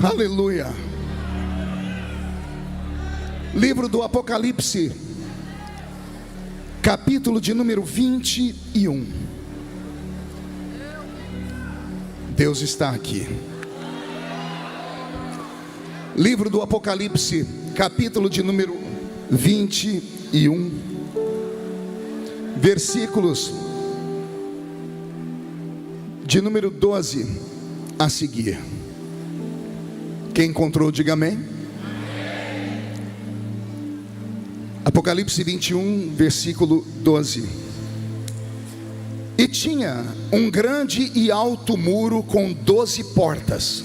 Aleluia. Livro do Apocalipse, capítulo de número 21. Deus está aqui. Livro do Apocalipse, capítulo de número 21, versículos de número 12 a seguir. Quem encontrou, diga amém. Apocalipse 21, versículo 12. E tinha um grande e alto muro com 12 portas,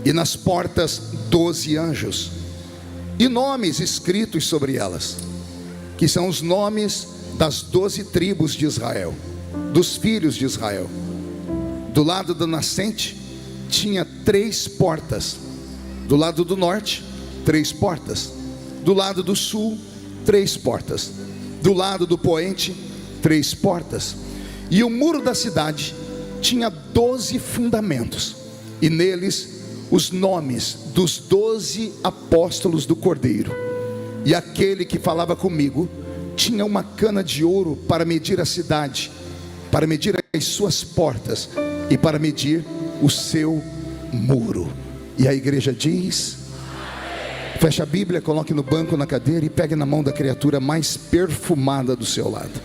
e nas portas 12 anjos, e nomes escritos sobre elas, que são os nomes das 12 tribos de Israel, dos filhos de Israel. Do lado da nascente tinha 3 portas, do lado do norte 3 portas, do lado do sul 3 portas, do lado do poente 3 portas. E o muro da cidade tinha 12 fundamentos, e neles os nomes dos 12 apóstolos do Cordeiro. E aquele que falava comigo tinha uma cana de ouro para medir a cidade, para medir as suas portas e para medir o seu muro. E a igreja diz: feche a Bíblia, coloque no banco, na cadeira, e pegue na mão da criatura mais perfumada do seu lado.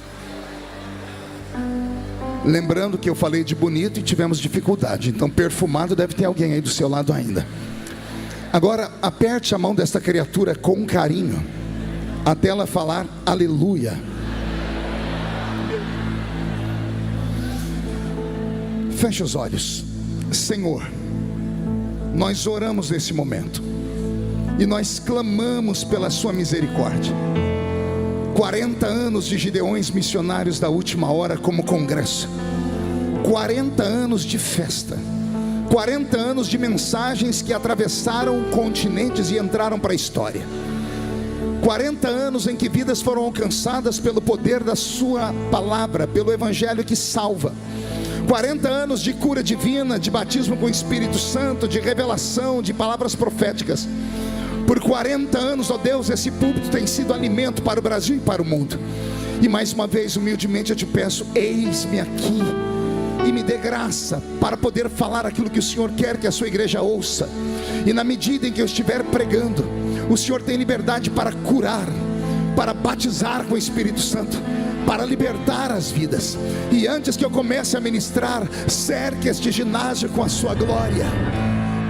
Lembrando que eu falei de bonito e tivemos dificuldade, então perfumado deve ter alguém aí do seu lado ainda. Agora aperte a mão desta criatura com carinho, até ela falar aleluia. Feche os olhos. Senhor, nós oramos nesse momento e nós clamamos pela sua misericórdia. 40 anos de Gideões missionários da última hora como congresso, 40 anos de festa, 40 anos de mensagens que atravessaram continentes e entraram para a história, 40 anos em que vidas foram alcançadas pelo poder da sua palavra, pelo evangelho que salva, 40 anos de cura divina, de batismo com o Espírito Santo, de revelação, de palavras proféticas. Por 40 anos, ó Deus, esse púlpito tem sido alimento para o Brasil e para o mundo. E mais uma vez, humildemente eu te peço, eis-me aqui, e me dê graça para poder falar aquilo que o Senhor quer que a sua igreja ouça. E na medida em que eu estiver pregando, o Senhor tem liberdade para curar, para batizar com o Espírito Santo, para libertar as vidas. E antes que eu comece a ministrar, cerque este ginásio com a sua glória.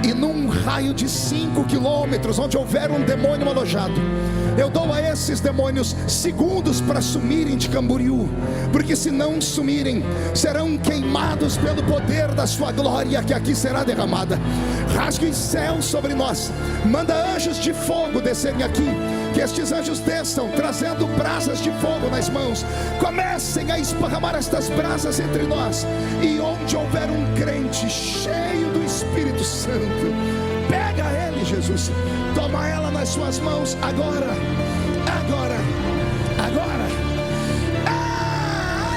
E num raio de 5 quilômetros, onde houver um demônio alojado, eu dou a esses demônios segundos para sumirem de Camboriú, porque se não sumirem, serão queimados pelo poder da sua glória que aqui será derramada. Rasgue os céus sobre nós, manda anjos de fogo descerem aqui, que estes anjos desçam trazendo brasas de fogo nas mãos, comecem a esparramar estas brasas entre nós, e onde houver um crente cheio do Espírito Santo, pega ele, Jesus, toma ela nas suas mãos agora, agora, agora,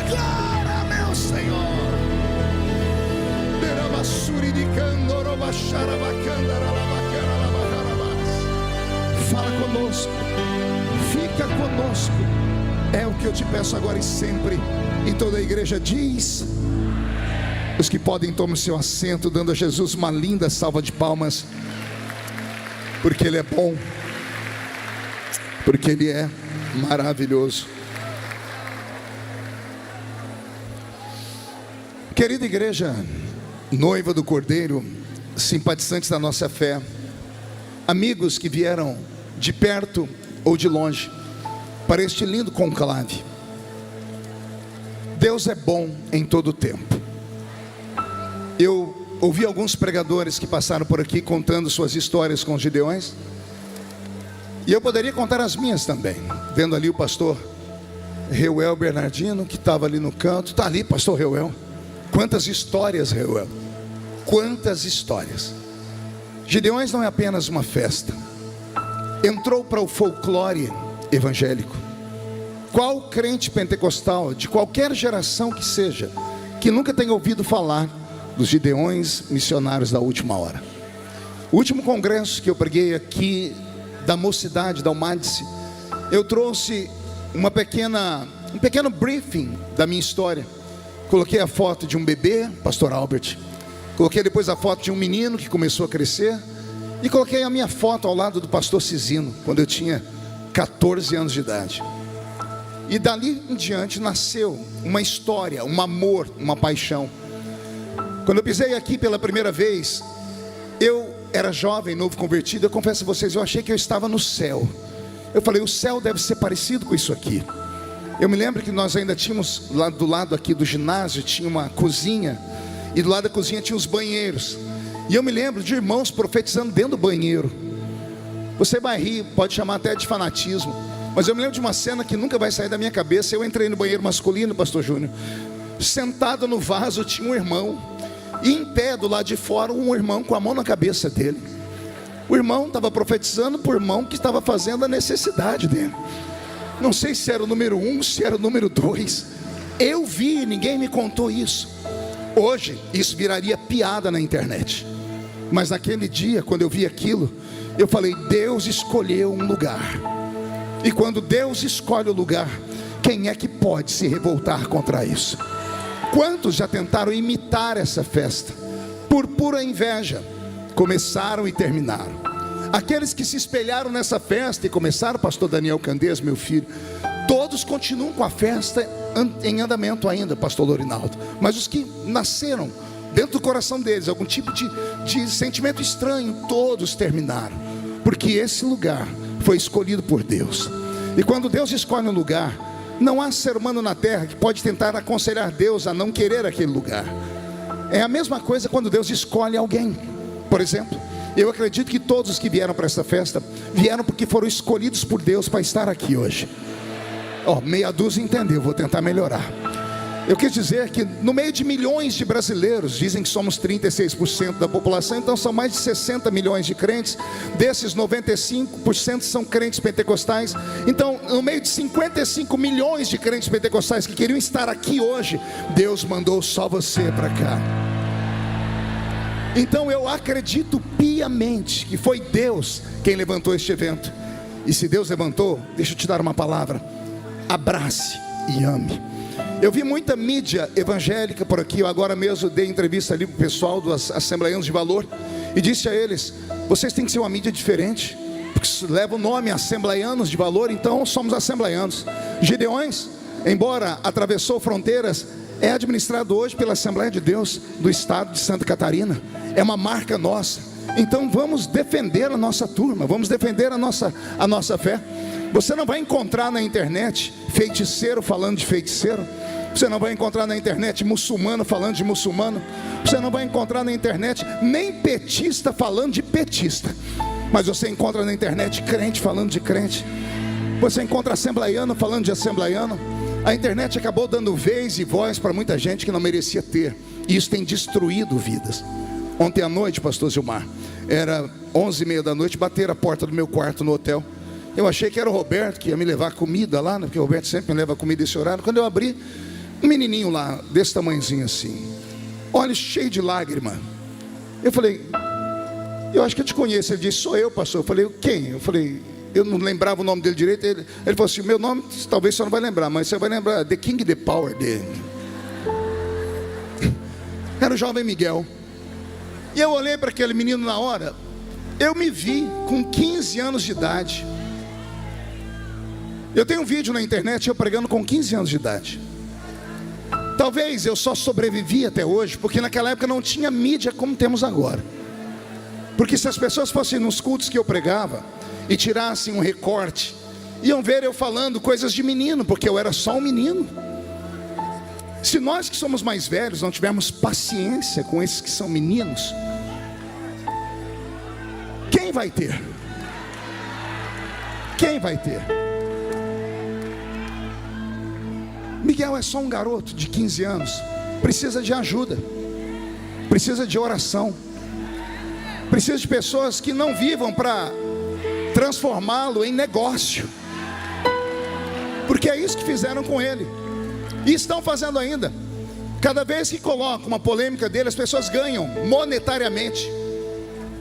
agora, meu Senhor. Fala conosco, fica conosco, é o que eu te peço agora e sempre. E toda a igreja diz: os que podem, tomem seu assento, dando a Jesus uma linda salva de palmas, porque Ele é bom, porque Ele é maravilhoso. Querida igreja, noiva do Cordeiro, simpatizantes da nossa fé, amigos que vieram de perto ou de longe para este lindo conclave, Deus é bom em todo o tempo. Eu ouvi alguns pregadores que passaram por aqui contando suas histórias com os Gideões, e eu poderia contar as minhas também, vendo ali o pastor Reuel Bernardino, que estava ali no canto. Está ali, pastor Reuel. Quantas histórias, Reuel, quantas histórias. Gideões não é apenas uma festa, entrou para o folclore evangélico. Qual crente pentecostal de qualquer geração que seja, que nunca tenha ouvido falar dos Gideões missionários da última hora? O último congresso que eu preguei aqui da mocidade, da Almadice, eu trouxe um pequeno briefing da minha história. Coloquei a foto de um bebê, pastor Albert. Coloquei depois a foto de um menino que começou a crescer. E coloquei a minha foto ao lado do pastor Cisino, quando eu tinha 14 anos de idade. E dali em diante nasceu uma história, um amor, uma paixão. Quando eu pisei aqui pela primeira vez, eu era jovem, novo convertido. Eu confesso a vocês, eu achei que eu estava no céu. Eu falei, o céu deve ser parecido com isso aqui. Eu me lembro que nós ainda tínhamos, lá do lado aqui do ginásio, tinha uma cozinha. E do lado da cozinha tinha os banheiros. E eu me lembro de irmãos profetizando dentro do banheiro. Você vai rir, pode chamar até de fanatismo, mas eu me lembro de uma cena que nunca vai sair da minha cabeça. Eu entrei no banheiro masculino, pastor Júnior. Sentado no vaso tinha um irmão. E em pé do lado de fora um irmão com a mão na cabeça dele. O irmão estava profetizando para o irmão que estava fazendo a necessidade dele. Não sei se era o número 1, se era o número 2. Eu vi, ninguém me contou isso. Hoje isso viraria piada na internet. Mas naquele dia, quando eu vi aquilo, eu falei, Deus escolheu um lugar. E quando Deus escolhe o lugar, quem é que pode se revoltar contra isso? Quantos já tentaram imitar essa festa? Por pura inveja, começaram e terminaram. Aqueles que se espelharam nessa festa e começaram, pastor Daniel Candês, meu filho, todos continuam com a festa em andamento ainda, pastor Lorinaldo. Mas os que nasceram dentro do coração deles algum tipo de sentimento estranho, todos terminaram. Porque esse lugar foi escolhido por Deus. E quando Deus escolhe um lugar, não há ser humano na terra que pode tentar aconselhar Deus a não querer aquele lugar. É a mesma coisa quando Deus escolhe alguém. Por exemplo, eu acredito que todos os que vieram para essa festa vieram porque foram escolhidos por Deus para estar aqui hoje. Meia dúzia entendeu, vou tentar melhorar. Eu quis dizer que no meio de milhões de brasileiros, dizem que somos 36% da população, então são mais de 60 milhões de crentes. Desses 95% são crentes pentecostais. Então no meio de 55 milhões de crentes pentecostais que queriam estar aqui hoje, Deus mandou só você para cá. Então eu acredito piamente que foi Deus quem levantou este evento. E se Deus levantou, deixa eu te dar uma palavra: abrace e ame. Eu vi muita mídia evangélica por aqui. Eu agora mesmo dei entrevista ali para o pessoal dos Assembleianos de Valor e disse a eles, vocês têm que ser uma mídia diferente, porque leva o nome Assembleianos de Valor, então somos assembleianos. Gideões, embora atravessou fronteiras, é administrado hoje pela Assembleia de Deus do estado de Santa Catarina. É uma marca nossa. Então vamos defender a nossa turma, vamos defender a nossa fé. Você não vai encontrar na internet feiticeiro falando de feiticeiro. Você não vai encontrar na internet muçulmano falando de muçulmano. Você não vai encontrar na internet nem petista falando de petista. Mas você encontra na internet crente falando de crente. Você encontra assembleiano falando de assembleiano. A internet acabou dando vez e voz para muita gente que não merecia ter. E isso tem destruído vidas. Ontem à noite, pastor Gilmar, era 11h30 da noite, bateram a porta do meu quarto no hotel. Eu achei que era o Roberto que ia me levar comida lá, né? Porque o Roberto sempre me leva comida esse horário. Quando eu abri, um menininho lá, desse tamanhozinho assim, olhos cheios de lágrima. Eu falei, eu acho que eu te conheço. Ele disse, sou eu, pastor. Eu falei, quem? Eu falei, eu não lembrava o nome dele direito. Ele falou assim, meu nome talvez você não vai lembrar, mas você vai lembrar, The King, The Power dele. Era o jovem Miguel. E eu olhei para aquele menino na hora. Eu me vi com 15 anos de idade. Eu tenho um vídeo na internet eu pregando com 15 anos de idade. Talvez eu só sobrevivi até hoje porque naquela época não tinha mídia como temos agora. Porque se as pessoas fossem nos cultos que eu pregava e tirassem um recorte, iam ver eu falando coisas de menino, porque eu era só um menino. Se nós que somos mais velhos não tivermos paciência com esses que são meninos, quem vai ter? Quem vai ter? Miguel é só um garoto de 15 anos, precisa de ajuda, precisa de oração, precisa de pessoas que não vivam para transformá-lo em negócio, porque é isso que fizeram com ele, e estão fazendo ainda. Cada vez que colocam uma polêmica dele, as pessoas ganham monetariamente.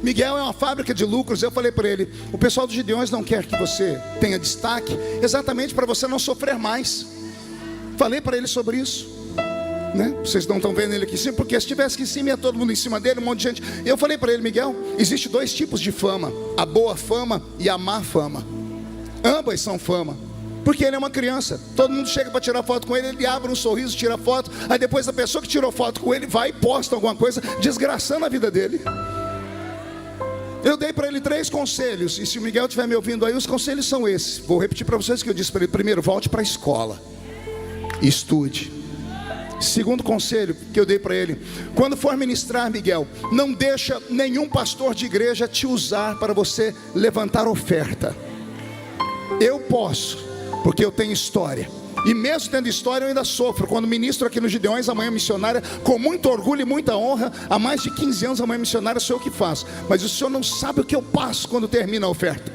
Miguel é uma fábrica de lucros. Eu falei para ele: o pessoal dos Gideões não quer que você tenha destaque, exatamente para você não sofrer mais. Falei para ele sobre isso, né? Vocês não estão vendo ele aqui em cima, porque se estivesse aqui em cima ia todo mundo em cima dele, um monte de gente. Eu falei para ele: Miguel, existe 2 tipos de fama: a boa fama e a má fama. Ambas são fama, porque ele é uma criança. Todo mundo chega para tirar foto com ele, ele abre um sorriso, tira foto. Aí depois a pessoa que tirou foto com ele vai e posta alguma coisa, desgraçando a vida dele. Eu dei para ele 3 conselhos, e se o Miguel estiver me ouvindo aí, os conselhos são esses. Vou repetir para vocês o que eu disse para ele. Primeiro, volte para a escola, estude. Segundo conselho que eu dei para ele: quando for ministrar, Miguel, não deixa nenhum pastor de igreja te usar para você levantar oferta. Eu posso, porque eu tenho história. E mesmo tendo história, eu ainda sofro. Quando ministro aqui no Gideões, a Manhã Missionária, com muito orgulho e muita honra, há mais de 15 anos a Manhã Missionária sou eu que faço. Mas o senhor não sabe o que eu passo quando termina a oferta.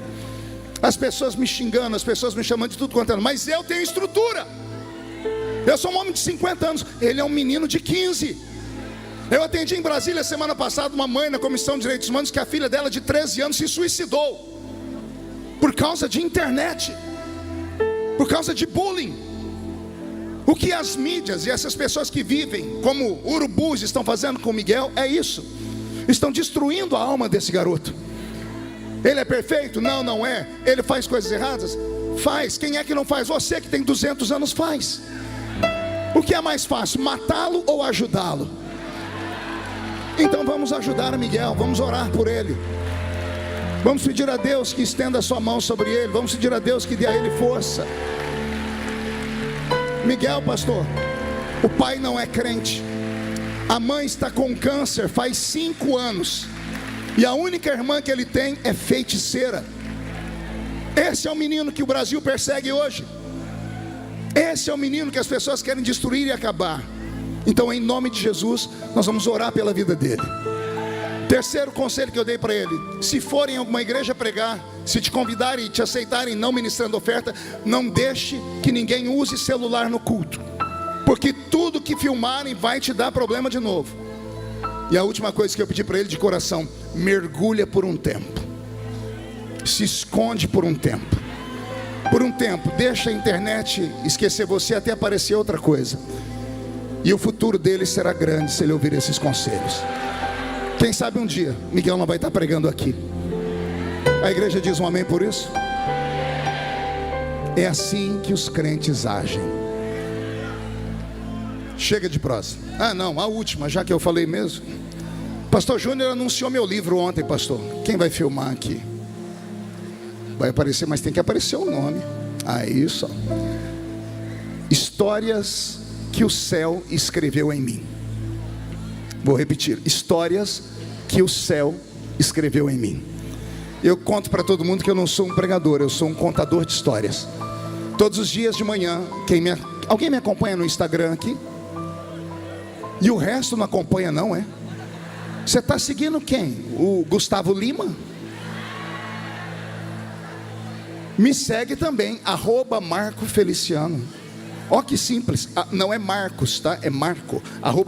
As pessoas me xingando, as pessoas me chamando de tudo quanto é, mas eu tenho estrutura. Eu sou um homem de 50 anos, ele é um menino de 15. Eu atendi em Brasília semana passada uma mãe na Comissão de Direitos Humanos que a filha dela de 13 anos se suicidou por causa de internet, por causa de bullying. O que as mídias e essas pessoas que vivem como urubus estão fazendo com Miguel é isso. Estão destruindo a alma desse garoto. Ele é perfeito? Não, não é. Ele faz coisas erradas? Faz. Quem é que não faz? Você que tem 200 anos faz. O que é mais fácil, matá-lo ou ajudá-lo? Então vamos ajudar a Miguel, vamos orar por ele. Vamos pedir a Deus que estenda a sua mão sobre ele. Vamos pedir a Deus que dê a ele força. Miguel, pastor, o pai não é crente. A mãe está com câncer faz 5 anos. E a única irmã que ele tem é feiticeira. Esse é o menino que o Brasil persegue hoje. Esse é o menino que as pessoas querem destruir e acabar. Então, em nome de Jesus, nós vamos orar pela vida dele. Terceiro conselho que eu dei para ele: se for em alguma igreja pregar, se te convidarem e te aceitarem não ministrando oferta, não deixe que ninguém use celular no culto, porque tudo que filmarem vai te dar problema de novo. E a última coisa que eu pedi para ele de coração: mergulha por um tempo, se esconde por um tempo. Por um tempo, deixa a internet esquecer você até aparecer outra coisa. E o futuro dele será grande se ele ouvir esses conselhos. Quem sabe um dia Miguel não vai estar pregando aqui. A igreja diz um amém por isso? É assim que os crentes agem. Chega de prosa. Ah não, a última, já que eu falei mesmo. Pastor Júnior anunciou meu livro ontem, pastor. Quem vai filmar aqui? Vai aparecer, mas tem que aparecer o nome. Aí só. Histórias que o céu escreveu em mim. Vou repetir: histórias que o céu escreveu em mim. Eu conto para todo mundo que eu não sou um pregador, eu sou um contador de histórias. Todos os dias de manhã, alguém me acompanha no Instagram aqui? E o resto não acompanha não, é? Você está seguindo quem? O Gustavo Lima? Me segue também, @MarcoFeliciano. Ó que simples, não é Marcos, tá? É Marco,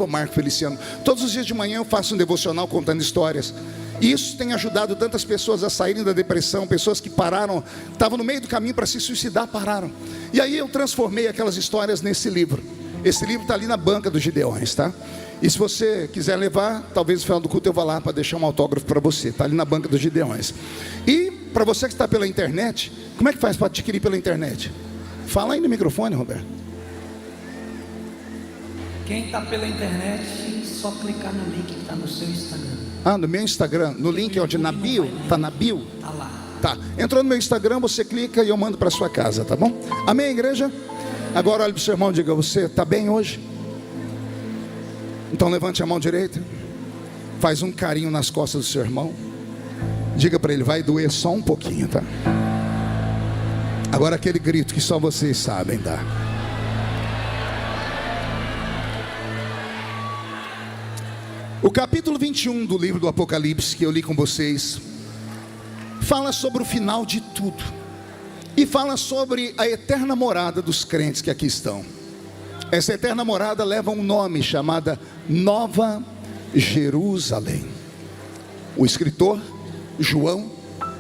@MarcoFeliciano. Todos os dias de manhã eu faço um devocional contando histórias. E isso tem ajudado tantas pessoas a saírem da depressão. Pessoas que pararam, estavam no meio do caminho para se suicidar, pararam. E aí eu transformei aquelas histórias nesse livro. Esse livro está ali na banca dos Gideões, tá? E se você quiser levar, talvez no final do culto eu vá lá para deixar um autógrafo para você. Está ali na banca dos Gideões. E para você que está pela internet, como é que faz para adquirir pela internet? Fala aí no microfone, Roberto. Quem está pela internet, só clicar no link que está no seu Instagram. Ah, no meu Instagram, no link onde na bio, está na bio? Está lá. Tá, entrou no meu Instagram, você clica e eu mando para sua casa, tá bom? Amém, igreja? Agora olhe para o seu irmão e diga: você está bem hoje? Então levante a mão direita, faz um carinho nas costas do seu irmão, diga para ele: vai doer só um pouquinho, tá? Agora aquele grito que só vocês sabem dar. O capítulo 21 do livro do Apocalipse, que eu li com vocês, fala sobre o final de tudo. E fala sobre a eterna morada dos crentes que aqui estão. Essa eterna morada leva um nome chamada Nova Jerusalém. o escritor João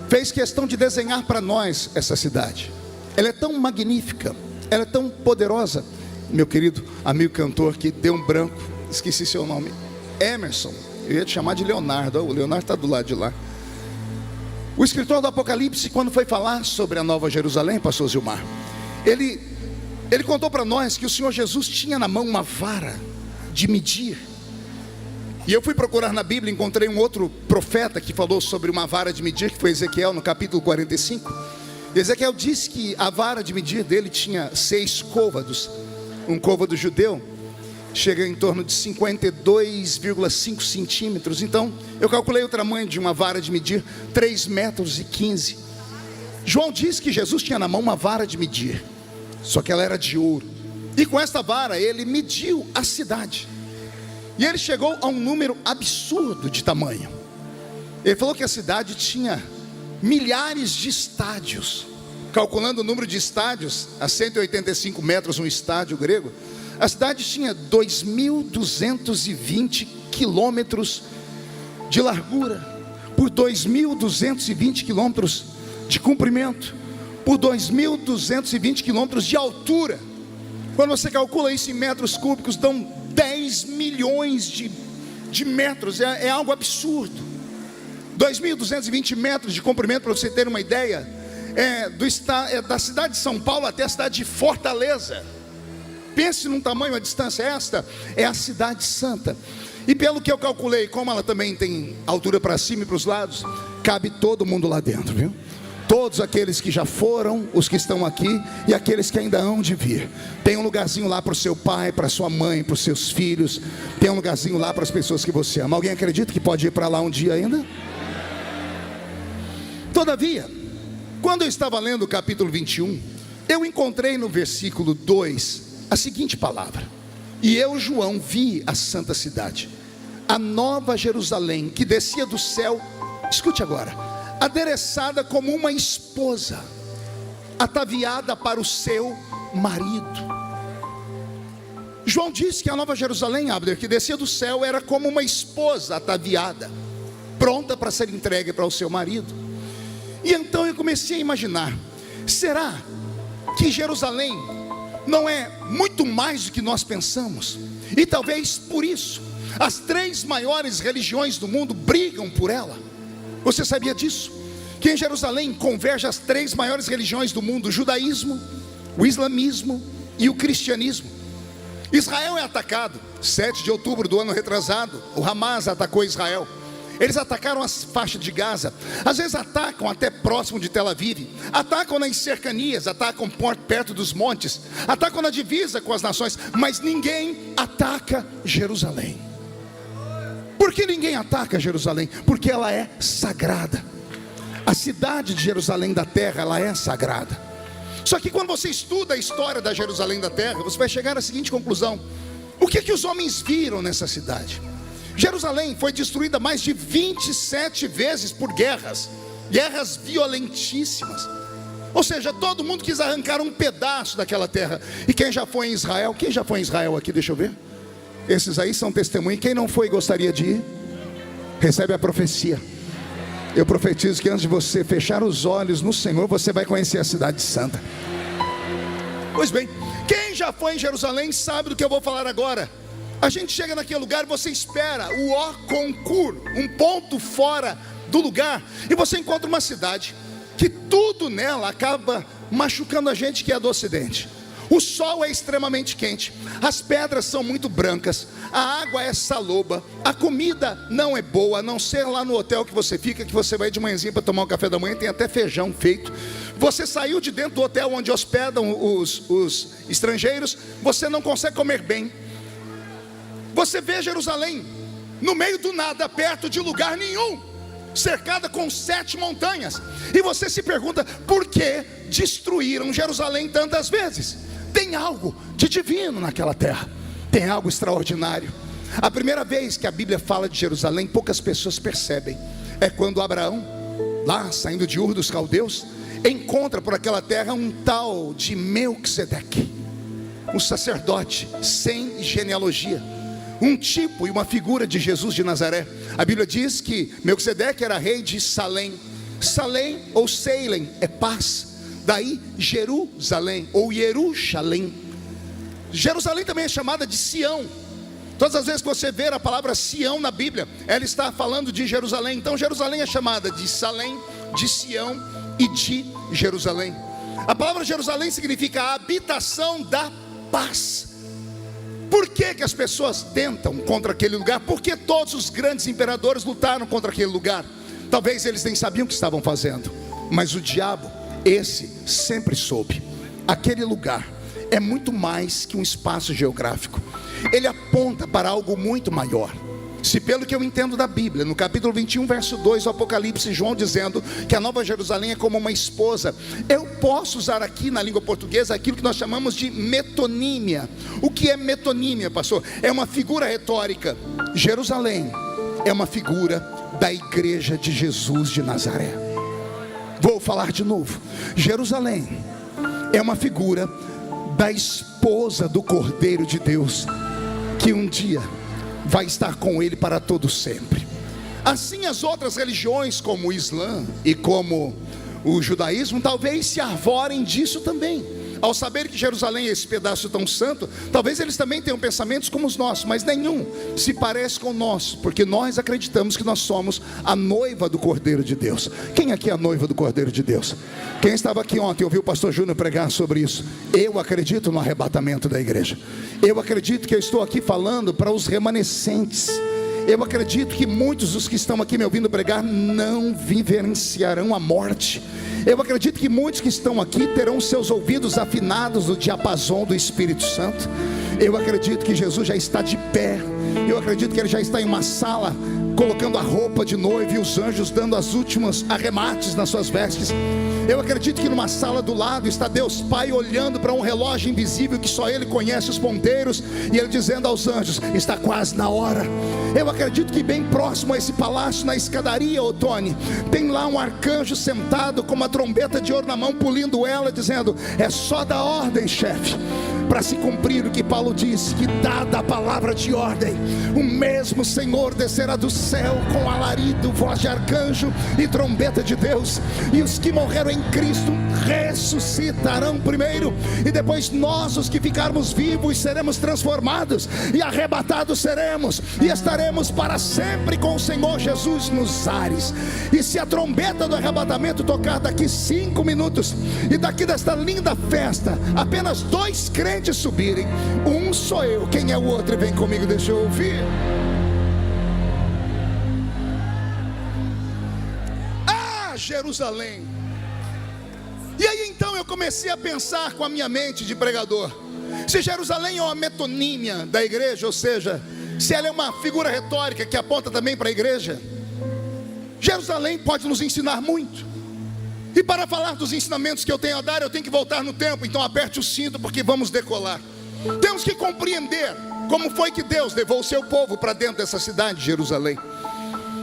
fez questão de desenhar para nós essa cidade. Ela é tão magnífica, ela é tão poderosa. Meu querido amigo cantor que deu um branco, esqueci seu nome, Emerson, eu ia te chamar de Leonardo, o Leonardo está do lado de lá. O escritor do Apocalipse, quando foi falar sobre a Nova Jerusalém, pastor Zilmar, ele contou para nós que o Senhor Jesus tinha na mão uma vara de medir. E eu fui procurar na Bíblia, encontrei um outro profeta que falou sobre uma vara de medir, que foi Ezequiel, no capítulo 45. Ezequiel disse que a vara de medir dele tinha 6 côvados. Um côvado judeu chega em torno de 52,5 centímetros. Então eu calculei o tamanho de uma vara de medir, 3,15 metros. João diz que Jesus tinha na mão uma vara de medir, só que ela era de ouro. E com esta vara ele mediu a cidade, e ele chegou a um número absurdo de tamanho. Ele falou que a cidade tinha milhares de estádios. Calculando o número de estádios, a 185 metros um estádio grego, a cidade tinha 2.220 quilômetros de largura, por 2.220 quilômetros de comprimento, por 2.220 quilômetros de altura. Quando você calcula isso em metros cúbicos, dão 10 milhões de metros, é algo absurdo. 2.220 metros de comprimento, para você ter uma ideia, da cidade de São Paulo até a cidade de Fortaleza. Pense num tamanho, a distância esta é a cidade santa. E pelo que eu calculei, como ela também tem altura para cima e para os lados, cabe todo mundo lá dentro, viu? Todos aqueles que já foram, os que estão aqui e aqueles que ainda hão de vir. Tem um lugarzinho lá para o seu pai, para a sua mãe, para os seus filhos. Tem um lugarzinho lá para as pessoas que você ama. Alguém acredita que pode ir para lá um dia ainda? Todavia, quando eu estava lendo o capítulo 21, eu encontrei no versículo 2 a seguinte palavra: e eu, João, vi a santa cidade, a nova Jerusalém, que descia do céu, escute agora, adereçada como uma esposa, ataviada para o seu marido. João disse que a nova Jerusalém, Abner, que descia do céu, era como uma esposa ataviada, pronta para ser entregue para o seu marido. E então eu comecei a imaginar, será que Jerusalém não é muito mais do que nós pensamos? E talvez por isso as 3 maiores religiões do mundo brigam por ela. Você sabia disso? Que em Jerusalém converge as 3 maiores religiões do mundo: o judaísmo, o islamismo e o cristianismo. Israel é atacado. 7 de outubro do ano retrasado, o Hamas atacou Israel. Eles atacaram as faixas de Gaza. Às vezes atacam até próximo de Tel Aviv, atacam nas cercanias, atacam perto dos montes, atacam na divisa com as nações, mas ninguém ataca Jerusalém. Por que ninguém ataca Jerusalém? Porque ela é sagrada. A cidade de Jerusalém da terra, ela é sagrada. Só que quando você estuda a história da Jerusalém da terra, você vai chegar à seguinte conclusão: o que os homens viram nessa cidade? Jerusalém foi destruída mais de 27 vezes por guerras violentíssimas. Ou seja, todo mundo quis arrancar um pedaço daquela terra. E quem já foi em Israel? Quem já foi em Israel aqui? Deixa eu ver. Esses aí são testemunhos. Quem não foi e gostaria de ir, recebe a profecia. Eu profetizo que antes de você fechar os olhos no Senhor, você vai conhecer a cidade santa. Pois bem, quem já foi em Jerusalém sabe do que eu vou falar agora. A gente chega naquele lugar e você espera o Ó-Concur, um ponto fora do lugar, e você encontra uma cidade que tudo nela acaba machucando a gente que é do ocidente. O sol é extremamente quente, as pedras são muito brancas, a água é saloba, a comida não é boa, a não ser lá no hotel que você fica, que você vai de manhãzinha para tomar um café da manhã, tem até feijão feito. Você saiu de dentro do hotel onde hospedam os estrangeiros, você não consegue comer bem. Você vê Jerusalém no meio do nada, perto de lugar nenhum, cercada com 7 montanhas. E você se pergunta, por que destruíram Jerusalém tantas vezes? Tem algo de divino naquela terra, tem algo extraordinário. A primeira vez que a Bíblia fala de Jerusalém, poucas pessoas percebem. É quando Abraão, lá saindo de Ur dos Caldeus, encontra por aquela terra um tal de Melquisedeque, um sacerdote sem genealogia, um tipo e uma figura de Jesus de Nazaré. A Bíblia diz que Melquisedeque era rei de Salém. Salém ou Seilem é paz. Daí Jerusalém ou Jerusalém. Jerusalém também é chamada de Sião. Todas as vezes que você ver a palavra Sião na Bíblia, ela está falando de Jerusalém. Então Jerusalém é chamada de Salém, de Sião e de Jerusalém. A palavra Jerusalém significa a habitação da paz. Por que as pessoas tentam contra aquele lugar? Por que todos os grandes imperadores lutaram contra aquele lugar? Talvez eles nem sabiam o que estavam fazendo, mas o diabo, esse sempre soube. Aquele lugar é muito mais que um espaço geográfico. Ele aponta para algo muito maior. Se pelo que eu entendo da Bíblia, no capítulo 21, verso 2 do Apocalipse, João dizendo que a Nova Jerusalém é como uma esposa. Eu posso usar aqui na língua portuguesa aquilo que nós chamamos de metonímia. O que é metonímia, pastor? É uma figura retórica. Jerusalém é uma figura da igreja de Jesus de Nazaré. Vou falar de novo. Jerusalém é uma figura da esposa do Cordeiro de Deus, que um dia vai estar com ele para todo sempre. Assim as outras religiões, como o Islã e como o judaísmo, talvez se arvorem disso também. Ao saber que Jerusalém é esse pedaço tão santo, talvez eles também tenham pensamentos como os nossos, mas nenhum se parece com o nosso, porque nós acreditamos que nós somos a noiva do Cordeiro de Deus. Quem aqui é a noiva do Cordeiro de Deus? Quem estava aqui ontem ouviu o pastor Júnior pregar sobre isso? Eu acredito no arrebatamento da igreja. Eu acredito que eu estou aqui falando para os remanescentes. Eu acredito que muitos dos que estão aqui me ouvindo pregar não vivenciarão a morte. Eu acredito que muitos que estão aqui terão seus ouvidos afinados no diapasão do Espírito Santo. Eu acredito que Jesus já está de pé. Eu acredito que Ele já está em uma sala, colocando a roupa de noiva e os anjos dando as últimas arremates nas suas vestes. Eu acredito que numa sala do lado está Deus Pai olhando para um relógio invisível que só Ele conhece os ponteiros, e Ele dizendo aos anjos: está quase na hora. Eu acredito que bem próximo a esse palácio, na escadaria, Tony, tem lá um arcanjo sentado com uma trombeta de ouro na mão, pulindo ela, dizendo: é só dar ordem, chefe, para se cumprir o que Paulo disse, que dada a palavra de ordem, o mesmo Senhor descerá do céu com alarido, voz de arcanjo e trombeta de Deus, e os que morreram em Cristo ressuscitarão primeiro, e depois nós, os que ficarmos vivos, seremos transformados e arrebatados seremos, e estaremos para sempre com o Senhor Jesus nos ares. E se a trombeta do arrebatamento tocar daqui 5 minutos, e daqui desta linda festa apenas 2 crentes subirem, um sou eu, quem é o outro? Vem comigo, deixa eu ouvir. Jerusalém. E aí então eu comecei a pensar com a minha mente de pregador, se Jerusalém é uma metonímia da igreja, ou seja, se ela é uma figura retórica que aponta também para a igreja, Jerusalém pode nos ensinar muito. E para falar dos ensinamentos que eu tenho a dar, eu tenho que voltar no tempo. Então aperte o cinto, porque vamos decolar. Temos que compreender como foi que Deus levou o seu povo para dentro dessa cidade de Jerusalém.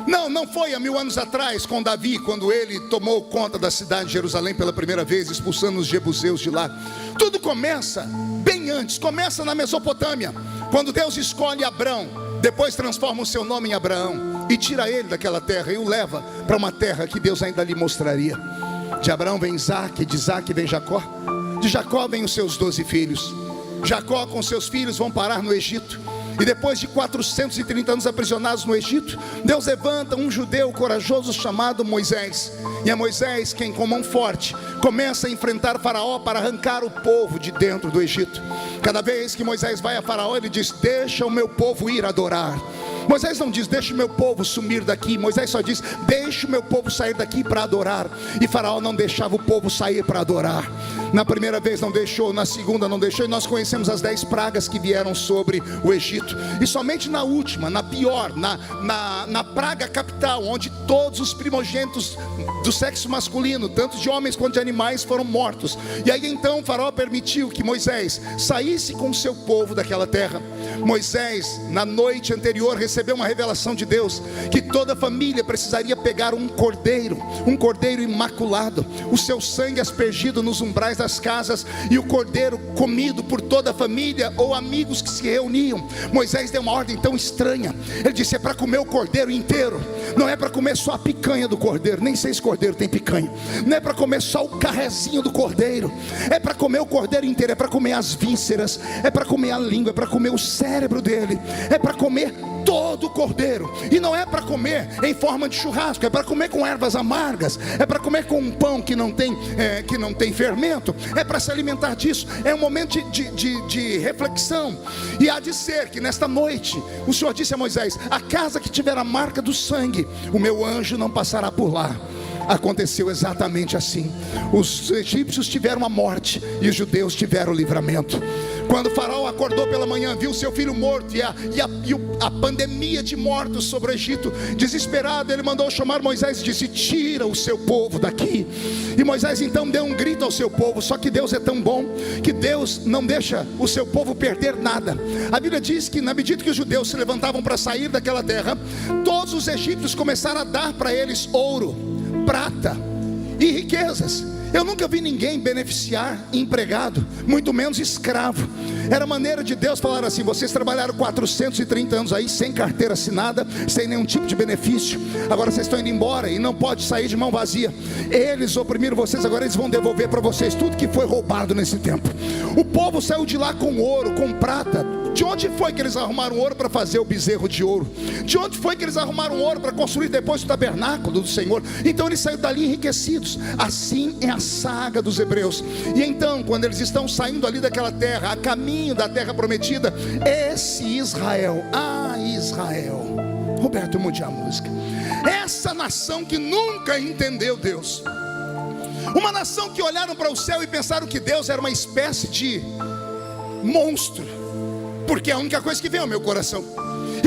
Não foi há 1000 anos atrás com Davi, quando ele tomou conta da cidade de Jerusalém pela primeira vez, expulsando os jebuseus de lá. Tudo começa bem antes, começa na Mesopotâmia, quando Deus escolhe Abrão, depois transforma o seu nome em Abraão e tira ele daquela terra e o leva para uma terra que Deus ainda lhe mostraria. De Abraão vem Isaac, de Isaac vem Jacó, de Jacó vem os seus 12 filhos. Jacó com seus filhos vão parar no Egito. E depois de 430 anos aprisionados no Egito, Deus levanta um judeu corajoso chamado Moisés. E é Moisés quem, com mão forte, começa a enfrentar Faraó para arrancar o povo de dentro do Egito. Cada vez que Moisés vai a Faraó, ele diz: deixa o meu povo ir adorar. Moisés não diz: deixa o meu povo sumir daqui. Moisés só diz: deixa o meu povo sair daqui para adorar. E Faraó não deixava o povo sair para adorar. Na primeira vez não deixou, na segunda não deixou. E nós conhecemos as 10 pragas que vieram sobre o Egito. E somente na última, na pior, na praga capital, onde todos os primogênitos do sexo masculino, tanto de homens quanto de animais, foram mortos. E aí então o Faraó permitiu que Moisés saísse com o seu povo daquela terra. Moisés, na noite anterior, recebeu uma revelação de Deus, que toda família precisaria pegar um cordeiro imaculado, o seu sangue aspergido nos umbrais das casas, e o cordeiro comido por toda a família ou amigos que se reuniam. Moisés deu uma ordem tão estranha. Ele disse: é para comer o cordeiro inteiro, não é para comer só a picanha do cordeiro, nem sei se cordeiro tem picanha, não é para comer só o carrezinho do cordeiro, é para comer o cordeiro inteiro, é para comer as vísceras, é para comer a língua, é para comer o cérebro dele, é para comer todo o cordeiro. E não é para comer em forma de churrasco, é para comer com ervas amargas, é para comer com um pão que não tem fermento, é para se alimentar disso. É um momento de reflexão. E há de ser que nesta noite o Senhor disse a Moisés: a casa que tiver a marca do sangue, o meu anjo não passará por lá. Aconteceu exatamente assim. Os egípcios tiveram a morte e os judeus tiveram o livramento. Quando o faraó acordou pela manhã, viu seu filho morto e a pandemia de mortos sobre o Egito, desesperado, ele mandou chamar Moisés e disse: tira o seu povo daqui. E Moisés então deu um grito ao seu povo. Só que Deus é tão bom que Deus não deixa o seu povo perder nada. A Bíblia diz que na medida que os judeus se levantavam para sair daquela terra, todos os egípcios começaram a dar para eles ouro, prata e riquezas. Eu nunca vi ninguém beneficiar empregado, muito menos escravo. Era maneira de Deus falar assim: vocês trabalharam 430 anos aí, sem carteira assinada, sem nenhum tipo de benefício, agora vocês estão indo embora e não pode sair de mão vazia. Eles oprimiram vocês, agora eles vão devolver para vocês tudo que foi roubado nesse tempo. O povo saiu de lá com ouro, com prata. De onde foi que eles arrumaram ouro para fazer o bezerro de ouro? De onde foi que eles arrumaram ouro para construir depois o tabernáculo do Senhor? Então eles saíram dali enriquecidos. Assim é a saga dos hebreus. E então, quando eles estão saindo ali daquela terra, a caminho da terra prometida, esse Israel, Israel, Roberto, mude a música, essa nação que nunca entendeu Deus, uma nação que olharam para o céu e pensaram que Deus era uma espécie de monstro, porque é a única coisa que vem ao meu coração.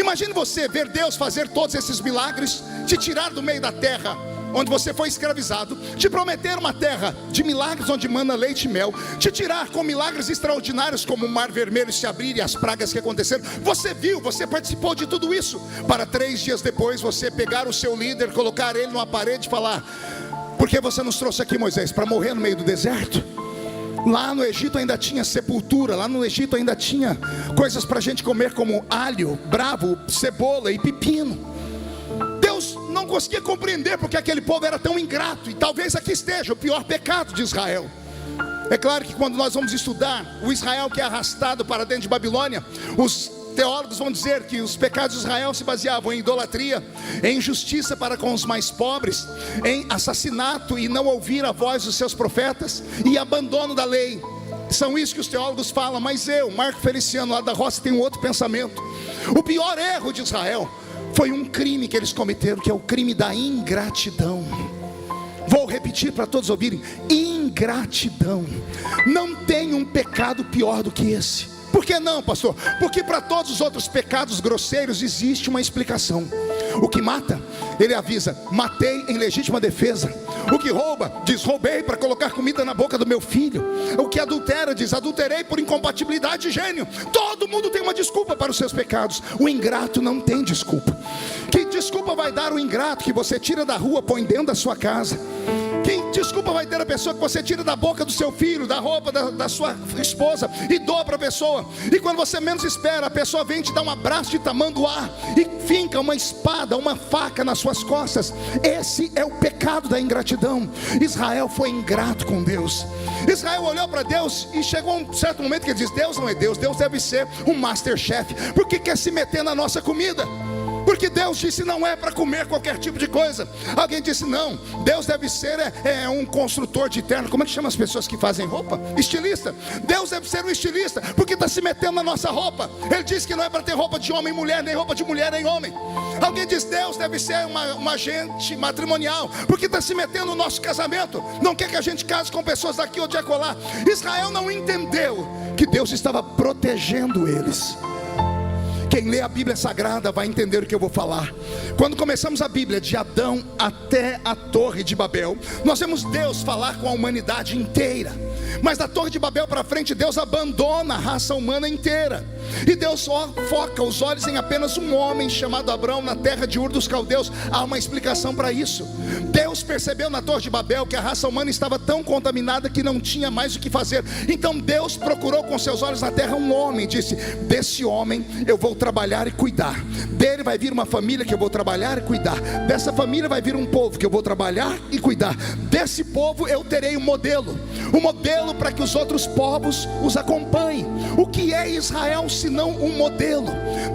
Imagine você ver Deus fazer todos esses milagres, te tirar do meio da terra onde você foi escravizado, te prometer uma terra de milagres onde mana leite e mel, te tirar com milagres extraordinários como o mar vermelho se abrir e as pragas que aconteceram. Você viu, você participou de tudo isso, para 3 dias depois você pegar o seu líder, colocar ele numa parede e falar: por que você nos trouxe aqui, Moisés? Para morrer no meio do deserto? Lá no Egito ainda tinha sepultura, lá no Egito ainda tinha coisas para a gente comer como alho, bravo, cebola e pepino. Deus não conseguia compreender porque aquele povo era tão ingrato. E talvez aqui esteja o pior pecado de Israel. É claro que quando nós vamos estudar o Israel que é arrastado para dentro de Babilônia, os teólogos vão dizer que os pecados de Israel se baseavam em idolatria, em injustiça para com os mais pobres, em assassinato e não ouvir a voz dos seus profetas e abandono da lei. São isso que os teólogos falam. Mas eu, Marco Feliciano lá da Roça, tenho outro pensamento. O pior erro de Israel foi um crime que eles cometeram, que é o crime da ingratidão. Vou repetir para todos ouvirem: ingratidão. Não tem um pecado pior do que esse. Por que não, pastor? Porque para todos os outros pecados grosseiros existe uma explicação. O que mata, ele avisa: matei em legítima defesa. O que rouba, diz: roubei para colocar comida na boca do meu filho. O que adultera, diz: adulterei por incompatibilidade de gênio. Todo mundo tem uma desculpa para os seus pecados. O ingrato não tem desculpa. Que desculpa vai dar o ingrato que você tira da rua, põe dentro da sua casa? Que desculpa vai ter a pessoa que você tira da boca do seu filho, da roupa da sua esposa e doa para a pessoa? E quando você menos espera, a pessoa vem te dar um abraço de tamanduá e finca uma espada, uma faca nas suas costas. Esse é o pecado da ingratidão. Israel foi ingrato com Deus. Israel olhou para Deus e chegou um certo momento que ele diz: Deus não é Deus, Deus deve ser um Masterchef, porque quer se meter na nossa comida. Porque Deus disse: não é para comer qualquer tipo de coisa. Alguém disse: não, Deus deve ser um construtor de terno. Como é que chama as pessoas que fazem roupa? Estilista. Deus deve ser um estilista, porque está se metendo na nossa roupa. Ele disse que não é para ter roupa de homem em mulher, nem roupa de mulher em homem. Alguém diz: Deus deve ser uma agente matrimonial, porque está se metendo no nosso casamento. Não quer que a gente case com pessoas daqui ou de acolá. Israel não entendeu que Deus estava protegendo eles. Quem lê a Bíblia Sagrada vai entender o que eu vou falar. Quando começamos a Bíblia, de Adão até a Torre de Babel, nós vemos Deus falar com a humanidade inteira. Mas da Torre de Babel para frente, Deus abandona a raça humana inteira. E Deus foca os olhos em apenas um homem chamado Abrão, na terra de Ur dos Caldeus. Há uma explicação para isso. Deus percebeu na Torre de Babel que a raça humana estava tão contaminada que não tinha mais o que fazer. Então Deus procurou com seus olhos na terra um homem, disse: desse homem eu vou trabalhar e cuidar. Dele vai vir uma família que eu vou trabalhar e cuidar. Dessa família vai vir um povo que eu vou trabalhar e cuidar. Desse povo eu terei um modelo para que os outros povos os acompanhem. O que é Israel senão um modelo?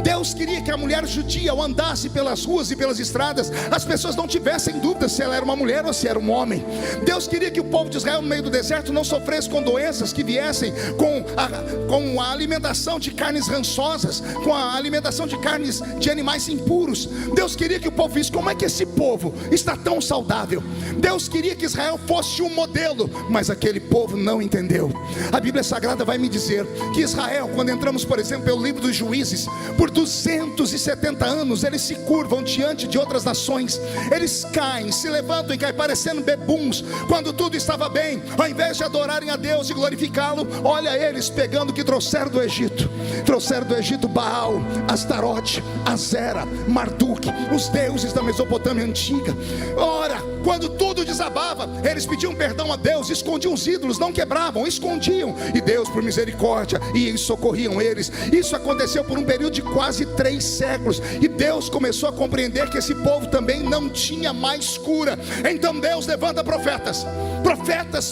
Deus queria que a mulher judia, ao andasse pelas ruas e pelas estradas, as pessoas não tivessem dúvida se ela era uma mulher ou se era um homem. Deus queria que o povo de Israel no meio do deserto não sofresse com doenças que viessem com a alimentação de carnes rançosas, com a alimentação de carnes de animais impuros. Deus queria que o povo visse como é que esse povo está tão saudável. Deus queria que Israel fosse um modelo, mas aquele povo não entendeu. A Bíblia Sagrada vai me dizer que Israel, quando entramos por exemplo pelo livro dos Juízes, por 270 anos eles se curvam diante de outras nações, eles caem, se levantam e caem parecendo bebuns. Quando tudo estava bem, ao invés de adorarem a Deus e glorificá-lo, olha eles pegando o que trouxeram do Egito. Trouxeram do Egito Baal, Astarote, Azera, Marduk, os deuses da Mesopotâmia antiga. Ora, quando tudo desabava, eles pediam perdão a Deus, escondiam os ídolos, não quebravam, escondiam, e Deus por misericórdia ia e socorriam eles. Isso aconteceu por um período de quase 3 séculos, e Deus começou a compreender que esse povo também não tinha mais cura. Então Deus levanta profetas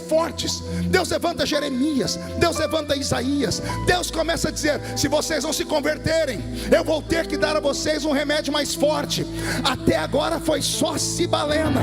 fortes. Deus levanta Jeremias, Deus levanta Isaías. Deus começa a dizer: se vocês não se converterem, eu vou ter que dar a vocês um remédio mais forte. Até agora foi só Cibalena,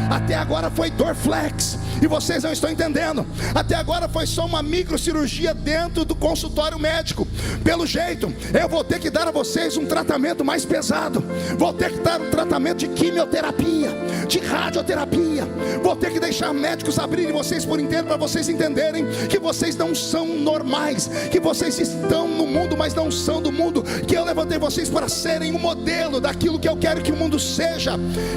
até agora foi Dorflex, e vocês não estão entendendo. Até agora foi só uma microcirurgia dentro do consultório médico. Pelo jeito, eu vou ter que dar a vocês um tratamento mais pesado. Vou ter que dar um tratamento de quimioterapia, de radioterapia. Vou ter que deixar médicos abrirem vocês por inteiro, para vocês entenderem que vocês não são normais, que vocês estão no mundo, mas não são do mundo, que eu levantei vocês para serem um modelo daquilo que eu quero que o mundo seja.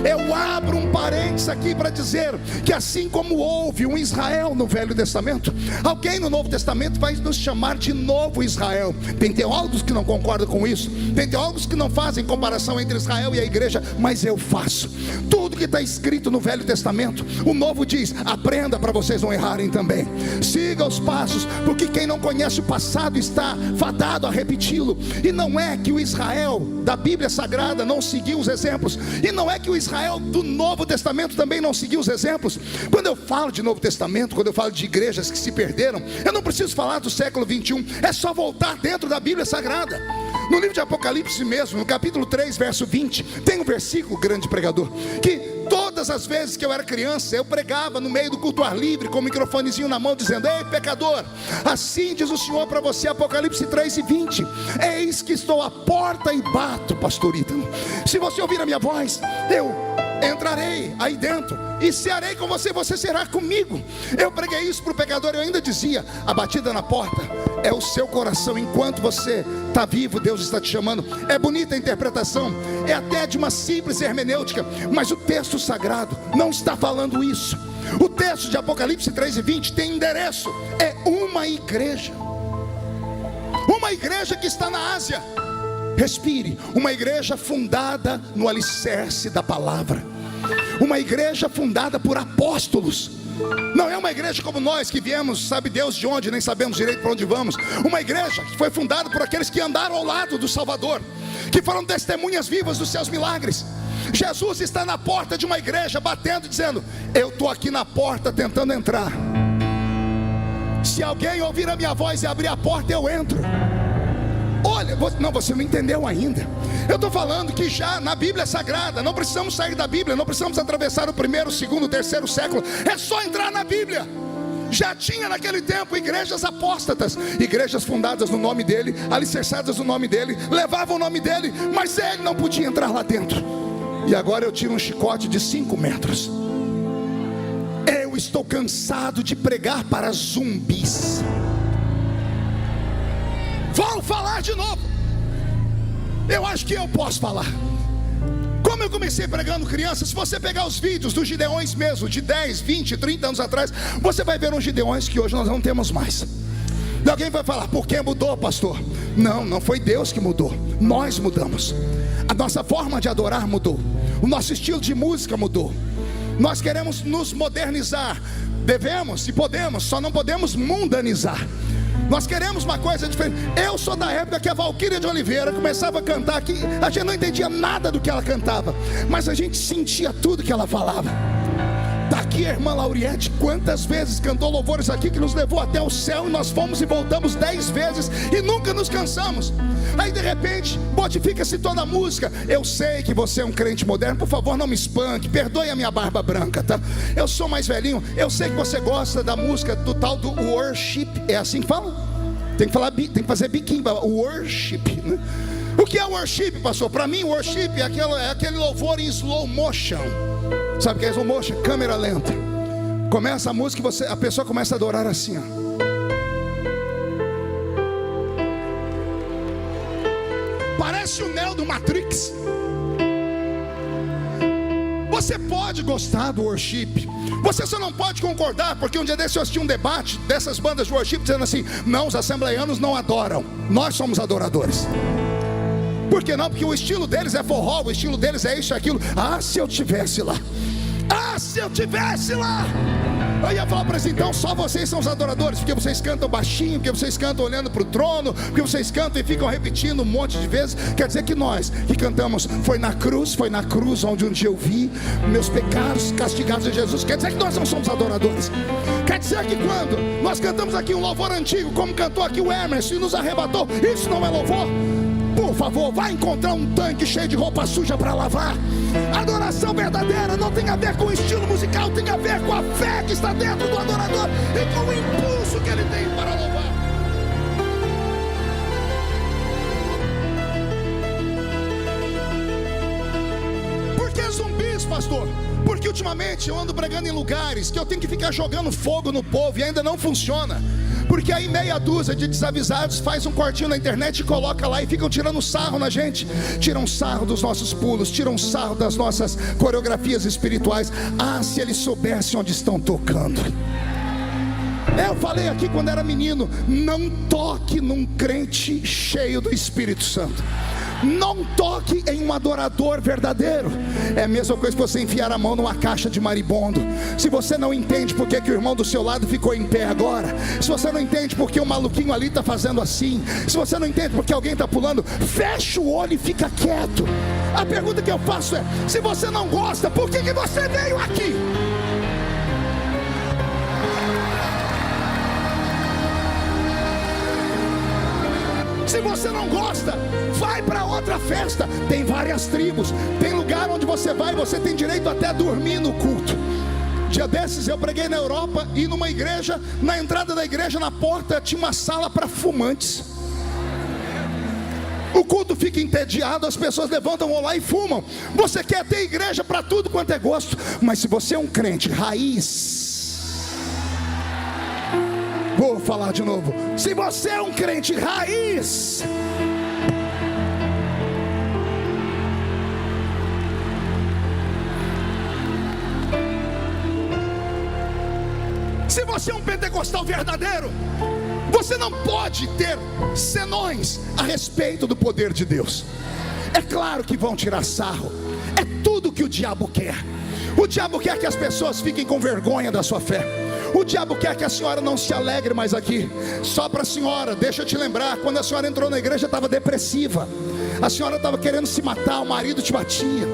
Eu abro um parênteses aqui para dizer que assim como houve um Israel no Velho Testamento, alguém no Novo Testamento vai nos chamar de novo Israel. Tem teólogos que não concordam com isso, tem teólogos que não fazem comparação entre Israel e a igreja, mas eu faço. Tudo que está escrito no Velho Testamento, o Novo diz: aprenda para vocês não errarem também. Siga os passos, porque quem não conhece o passado está fadado a repeti-lo. E não é que o Israel da Bíblia Sagrada não seguiu os exemplos, e não é que o Israel do Novo Testamento também não seguiu os exemplos. Quando eu falo de Novo Testamento, quando eu falo de igrejas que se perderam, eu não preciso falar do século 21, é só voltar dentro da Bíblia Sagrada. No livro de Apocalipse mesmo, no capítulo 3, verso 20, tem um versículo, grande pregador, que todas as vezes que eu era criança, eu pregava no meio do culto ar livre, com o microfonezinho na mão, dizendo: ei pecador, assim diz o Senhor para você, Apocalipse 3 e 20, eis que estou à porta e bato, pastor Ítalo. Se você ouvir a minha voz, eu entrarei aí dentro e cearei com você, você será comigo. Eu preguei isso para o pecador. Eu ainda dizia: a batida na porta é o seu coração. Enquanto você está vivo, Deus está te chamando. É bonita a interpretação, é até de uma simples hermenêutica, mas o texto sagrado não está falando isso. O texto de Apocalipse 3 e 20 tem endereço, é uma igreja que está na Ásia. Respire, uma igreja fundada no alicerce da palavra, uma igreja fundada por apóstolos. Não é uma igreja como nós que viemos, sabe Deus de onde, nem sabemos direito para onde vamos. Uma igreja que foi fundada por aqueles que andaram ao lado do Salvador, que foram testemunhas vivas dos seus milagres. Jesus está na porta de uma igreja, batendo, dizendo: eu estou aqui na porta tentando entrar. Se alguém ouvir a minha voz e abrir a porta, eu entro. Olha, você não entendeu ainda. Eu estou falando que já na Bíblia Sagrada, não precisamos sair da Bíblia, não precisamos atravessar o 1º, 2º, 3º século, é só entrar na Bíblia. Já tinha naquele tempo igrejas apóstatas, igrejas fundadas no nome dele, alicerçadas no nome dele, levavam o nome dele, mas ele não podia entrar lá dentro. E agora eu tiro um chicote de 5 metros. Eu estou cansado de pregar para zumbis. Vou falar de novo. Eu acho que eu posso falar. Como eu comecei pregando crianças, se você pegar os vídeos dos Gideões mesmo, de 10, 20, 30 anos atrás, você vai ver uns Gideões que hoje nós não temos mais. E alguém vai falar: por que mudou, pastor? Não foi Deus que mudou, nós mudamos. A nossa forma de adorar mudou, o nosso estilo de música mudou. Nós queremos nos modernizar, devemos e podemos, só não podemos mundanizar. Nós queremos uma coisa diferente. Eu sou da época que a Valquíria de Oliveira começava a cantar aqui, a gente não entendia nada do que ela cantava, mas a gente sentia tudo que ela falava. Daqui a irmã Lauriette, quantas vezes cantou louvores aqui que nos levou até o céu, e nós fomos e voltamos 10 vezes e nunca nos cansamos. Aí de repente modifica-se toda a música. Eu sei que você é um crente moderno, por favor não me espanque, perdoe a minha barba branca, tá? Eu sou mais velhinho, eu sei que você gosta da música do tal do worship. É assim que fala? Tem que fazer biquinho, worship, né? O que é worship, pastor? Para mim worship é aquele louvor em slow motion. Sabe o que é slow motion? Câmera lenta. Começa a música e a pessoa começa a adorar assim, ó. Parece o Neo do Matrix. Você pode gostar do worship, você só não pode concordar, porque um dia desse eu assisti um debate dessas bandas de worship dizendo assim: não, os assembleianos não adoram, nós somos adoradores. Por que não? Porque o estilo deles é forró, o estilo deles é isso e aquilo. Ah, se eu tivesse lá. Ah, se eu tivesse lá. Eu ia falar para eles: então só vocês são os adoradores, porque vocês cantam baixinho, porque vocês cantam olhando para o trono, porque vocês cantam e ficam repetindo um monte de vezes. Quer dizer que nós que cantamos foi na cruz onde um dia eu vi meus pecados castigados em Jesus. Quer dizer que nós não somos adoradores. Quer dizer que quando nós cantamos aqui um louvor antigo, como cantou aqui o Emerson e nos arrebatou, isso não é louvor? Por favor, vai encontrar um tanque cheio de roupa suja para lavar. Adoração verdadeira não tem a ver com o estilo musical, tem a ver com a fé que está dentro do adorador e com o impulso que ele tem para louvar. Por que zumbis, pastor? Porque ultimamente eu ando pregando em lugares que eu tenho que ficar jogando fogo no povo e ainda não funciona. Porque aí meia dúzia de desavisados faz um cortinho na internet e coloca lá e ficam tirando sarro na gente. Tiram sarro dos nossos pulos, tiram sarro das nossas coreografias espirituais. Ah, se eles soubessem onde estão tocando. Eu falei aqui quando era menino: não toque num crente cheio do Espírito Santo. Não toque em um adorador verdadeiro. É a mesma coisa que você enfiar a mão numa caixa de marimbondo. Se você não entende porque que o irmão do seu lado ficou em pé agora, se você não entende porque o maluquinho ali está fazendo assim, se você não entende porque alguém está pulando, fecha o olho e fica quieto. A pergunta que eu faço é: se você não gosta, por que você veio aqui? Se você não gosta, vai para outra festa. Tem várias tribos, tem lugar onde você vai, você tem direito até a dormir no culto. Dia desses eu preguei na Europa e numa igreja, na entrada da igreja, na porta, tinha uma sala para fumantes. O culto fica entediado, as pessoas levantam, vão lá e fumam. Você quer ter igreja para tudo quanto é gosto, mas se você é um crente raiz, vou falar de novo, se você é um crente raiz, se você é um pentecostal verdadeiro, você não pode ter senões a respeito do poder de Deus. É claro que vão tirar sarro, é tudo que o diabo quer. O diabo quer que as pessoas fiquem com vergonha da sua fé. O diabo quer que a senhora não se alegre mais aqui. Só para a senhora, deixa eu te lembrar, quando a senhora entrou na igreja estava depressiva, a senhora estava querendo se matar, o marido te batia,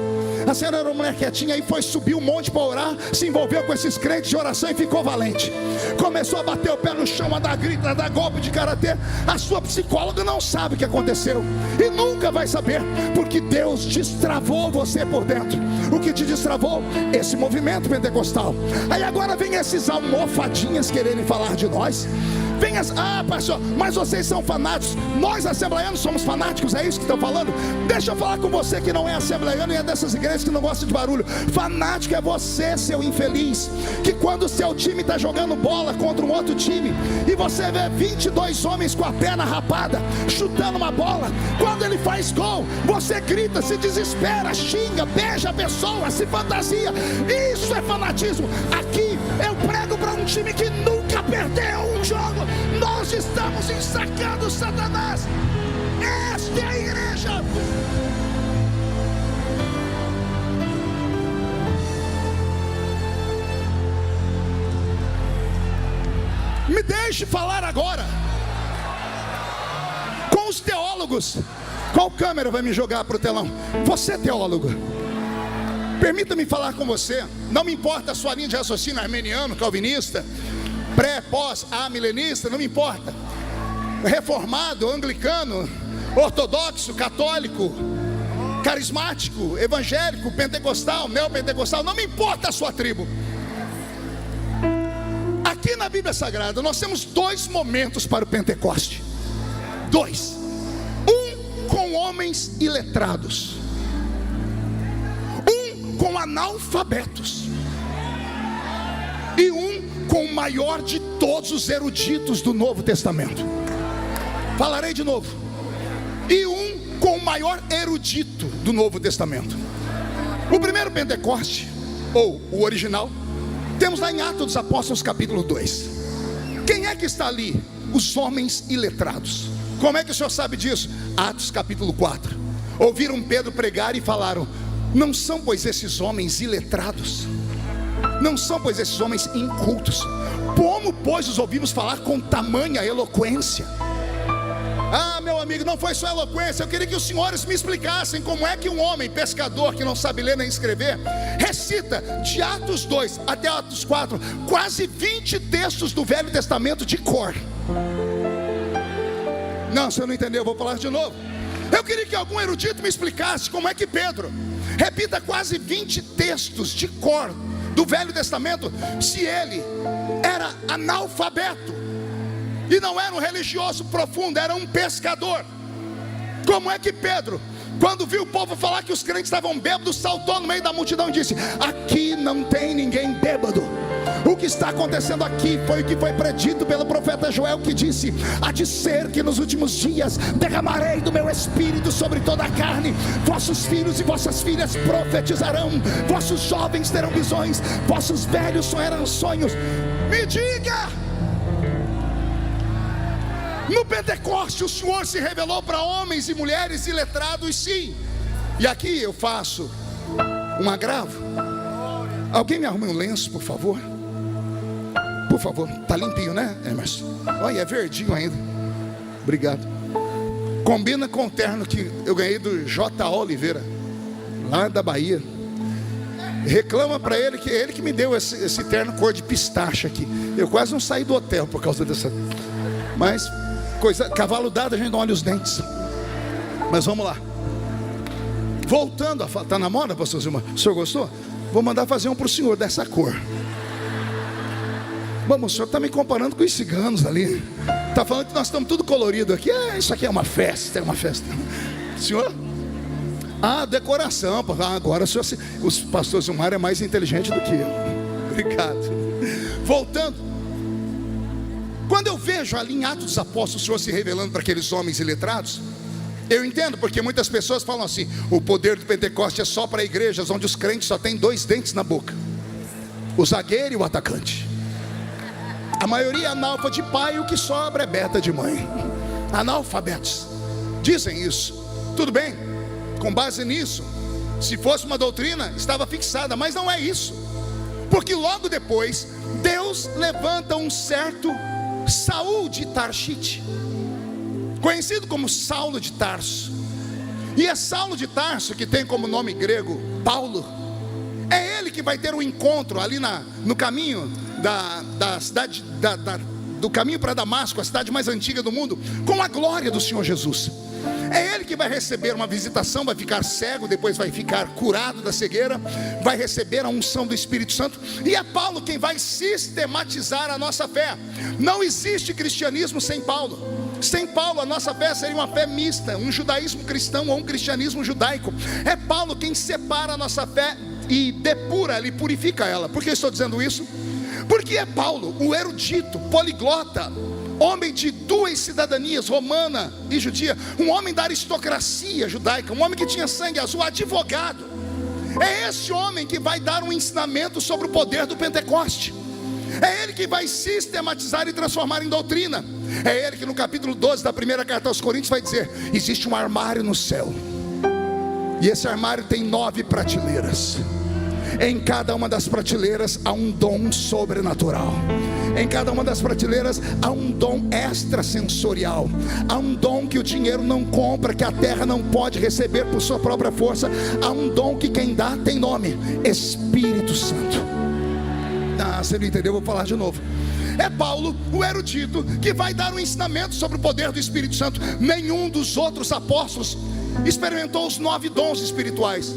a senhora era uma mulher quietinha, aí foi subir um monte para orar, se envolveu com esses crentes de oração e ficou valente. Começou a bater o pé no chão, a dar grito, a dar golpe de karatê. A sua psicóloga não sabe o que aconteceu e nunca vai saber, porque Deus destravou você por dentro. O que te destravou? Esse movimento pentecostal. Aí agora vem esses almofadinhas quererem falar de nós. Vem pastor, mas vocês são fanáticos. Nós assembleianos somos fanáticos, é isso que estão falando? Deixa eu falar com você que não é assembleiano e é dessas igrejas que não gosta de barulho. Fanático é você, seu infeliz, que quando o seu time está jogando bola contra um outro time e você vê 22 homens com a perna rapada chutando uma bola, quando ele faz gol, você grita, se desespera, xinga, beija a pessoa, se fantasia. Isso é fanatismo. Aqui eu prego para um time que nunca perdeu um jogo. Nós Nós estamos ensacando Satanás. Esta é a igreja. Me deixe falar agora com os teólogos. Qual câmera vai me jogar para o telão? Você, teólogo, permita-me falar com você. Não me importa a sua linha de raciocínio armeniano, calvinista, pré, pós, milenista, não me importa. Reformado, anglicano, ortodoxo, católico, carismático, evangélico, pentecostal, neopentecostal, não me importa a sua tribo. Aqui na Bíblia Sagrada nós temos 2 momentos para o Pentecoste. 2. Um com homens iletrados, um com analfabetos, e um com o maior de todos os eruditos do Novo Testamento. Falarei de novo. E um com o maior erudito do Novo Testamento. O primeiro Pentecoste, ou o original, temos lá em Atos dos Apóstolos capítulo 2. Quem é que está ali? Os homens iletrados. Como é que o senhor sabe disso? Atos capítulo 4. Ouviram Pedro pregar e falaram: não são pois esses homens iletrados? Não são pois esses homens incultos? Como pois os ouvimos falar com tamanha eloquência? Meu amigo, não foi só eloquência. Eu queria que os senhores me explicassem como é que um homem pescador que não sabe ler nem escrever recita de Atos 2 até Atos 4 quase 20 textos do Velho Testamento de cor. Não, você não entendeu, eu vou falar de novo. Eu queria que algum erudito me explicasse como é que Pedro repita quase 20 textos de cor do Velho Testamento, se ele era analfabeto e não era um religioso profundo, era um pescador. Como é que Pedro, quando viu o povo falar que os crentes estavam bêbados, saltou no meio da multidão e disse: aqui não tem ninguém bêbado. O que está acontecendo aqui foi o que foi predito pelo profeta Joel, que disse: há de ser que nos últimos dias derramarei do meu espírito sobre toda a carne. Vossos filhos e vossas filhas profetizarão, vossos jovens terão visões, vossos velhos sonharão sonhos. Me diga, no Pentecoste o Senhor se revelou para homens e mulheres iletrados, sim. E aqui eu faço um agravo. Alguém me arruma um lenço, por favor? Por favor, tá limpinho, né, Emerson? Olha, é verdinho ainda. Obrigado. Combina com o terno que eu ganhei do J. Oliveira, lá da Bahia. Reclama para ele, que ele que me deu esse terno cor de pistache aqui. Eu quase não saí do hotel por causa dessa. Mas coisa, cavalo dado, a gente não olha os dentes. Mas vamos lá. Voltando a falar, tá na moda, pastor Zilmar? O senhor gostou? Vou mandar fazer um para o senhor dessa cor. Vamos, o senhor está me comparando com os ciganos ali. Está falando que nós estamos tudo colorido aqui. Isso aqui é uma festa, Senhor? Decoração. Agora o pastor Zilmar é mais inteligente do que eu. Obrigado. Voltando. Quando eu vejo ali em Atos dos Apóstolos o Senhor se revelando para aqueles homens iletrados, eu entendo, porque muitas pessoas falam assim: o poder do Pentecoste é só para igrejas onde os crentes só têm 2 dentes na boca, o zagueiro e o atacante. A maioria é analfa de pai e o que sobra é beta de mãe. Analfabetos dizem isso. Tudo bem, com base nisso, se fosse uma doutrina, estava fixada, mas não é isso. Porque logo depois, Deus levanta um certo Saul de Tarshite, conhecido como Saulo de Tarso. E é Saulo de Tarso que tem como nome grego Paulo. É ele que vai ter um encontro ali no caminho da cidade, do caminho para Damasco, a cidade mais antiga do mundo, com a glória do Senhor Jesus. É ele que vai receber uma visitação, vai ficar cego, depois vai ficar curado da cegueira, vai receber a unção do Espírito Santo. E é Paulo quem vai sistematizar a nossa fé. Não existe cristianismo sem Paulo. Sem Paulo a nossa fé seria uma fé mista, um judaísmo cristão ou um cristianismo judaico. É Paulo quem separa a nossa fé e depura ela e purifica ela. Por que eu estou dizendo isso? Porque é Paulo, o erudito, poliglota, homem de 2 cidadanias, romana e judia, um homem da aristocracia judaica, um homem que tinha sangue azul, advogado. É esse homem que vai dar um ensinamento sobre o poder do Pentecoste. É Ele que vai sistematizar e transformar em doutrina. É Ele que no capítulo 12 da primeira carta aos Coríntios vai dizer: existe um armário no céu, e esse armário tem 9 prateleiras. Em cada uma das prateleiras há um dom sobrenatural. Em cada uma das prateleiras há um dom extrasensorial. Há um dom que o dinheiro não compra, que a terra não pode receber por sua própria força. Há um dom que quem dá tem nome: Espírito Santo. Ah, você não entendeu? Vou falar de novo. É Paulo, o erudito, que vai dar um ensinamento sobre o poder do Espírito Santo. Nenhum dos outros apóstolos experimentou os 9 dons espirituais.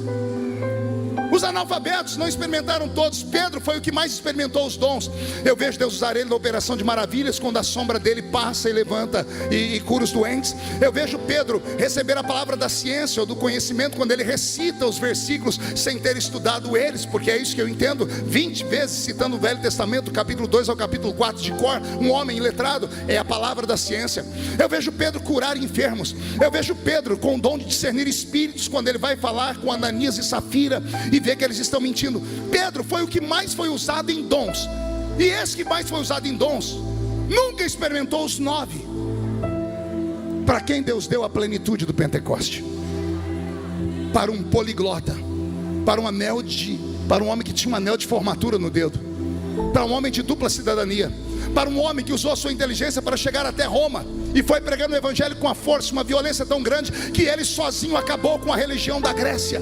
Os analfabetos não experimentaram todos. Pedro foi o que mais experimentou os dons. Eu vejo Deus usar ele na operação de maravilhas, quando a sombra dele passa e levanta e cura os doentes. Eu vejo Pedro receber a palavra da ciência ou do conhecimento, quando ele recita os versículos sem ter estudado eles, porque é isso que eu entendo, 20 vezes citando o Velho Testamento, capítulo 2 ao capítulo 4 de cor. Um homem iletrado é a palavra da ciência. Eu vejo Pedro curar enfermos. Eu vejo Pedro com o dom de discernir espíritos, quando ele vai falar com Ananias e Safira e vê que eles estão mentindo. Pedro foi o que mais foi usado em dons. E esse que mais foi usado em dons nunca experimentou os 9. Para quem Deus deu a plenitude do Pentecoste? Para um poliglota, para um homem que tinha um anel de formatura no dedo, para um homem de dupla cidadania, para um homem que usou a sua inteligência para chegar até Roma e foi pregando o evangelho com a força, uma violência tão grande que ele sozinho acabou com a religião da Grécia.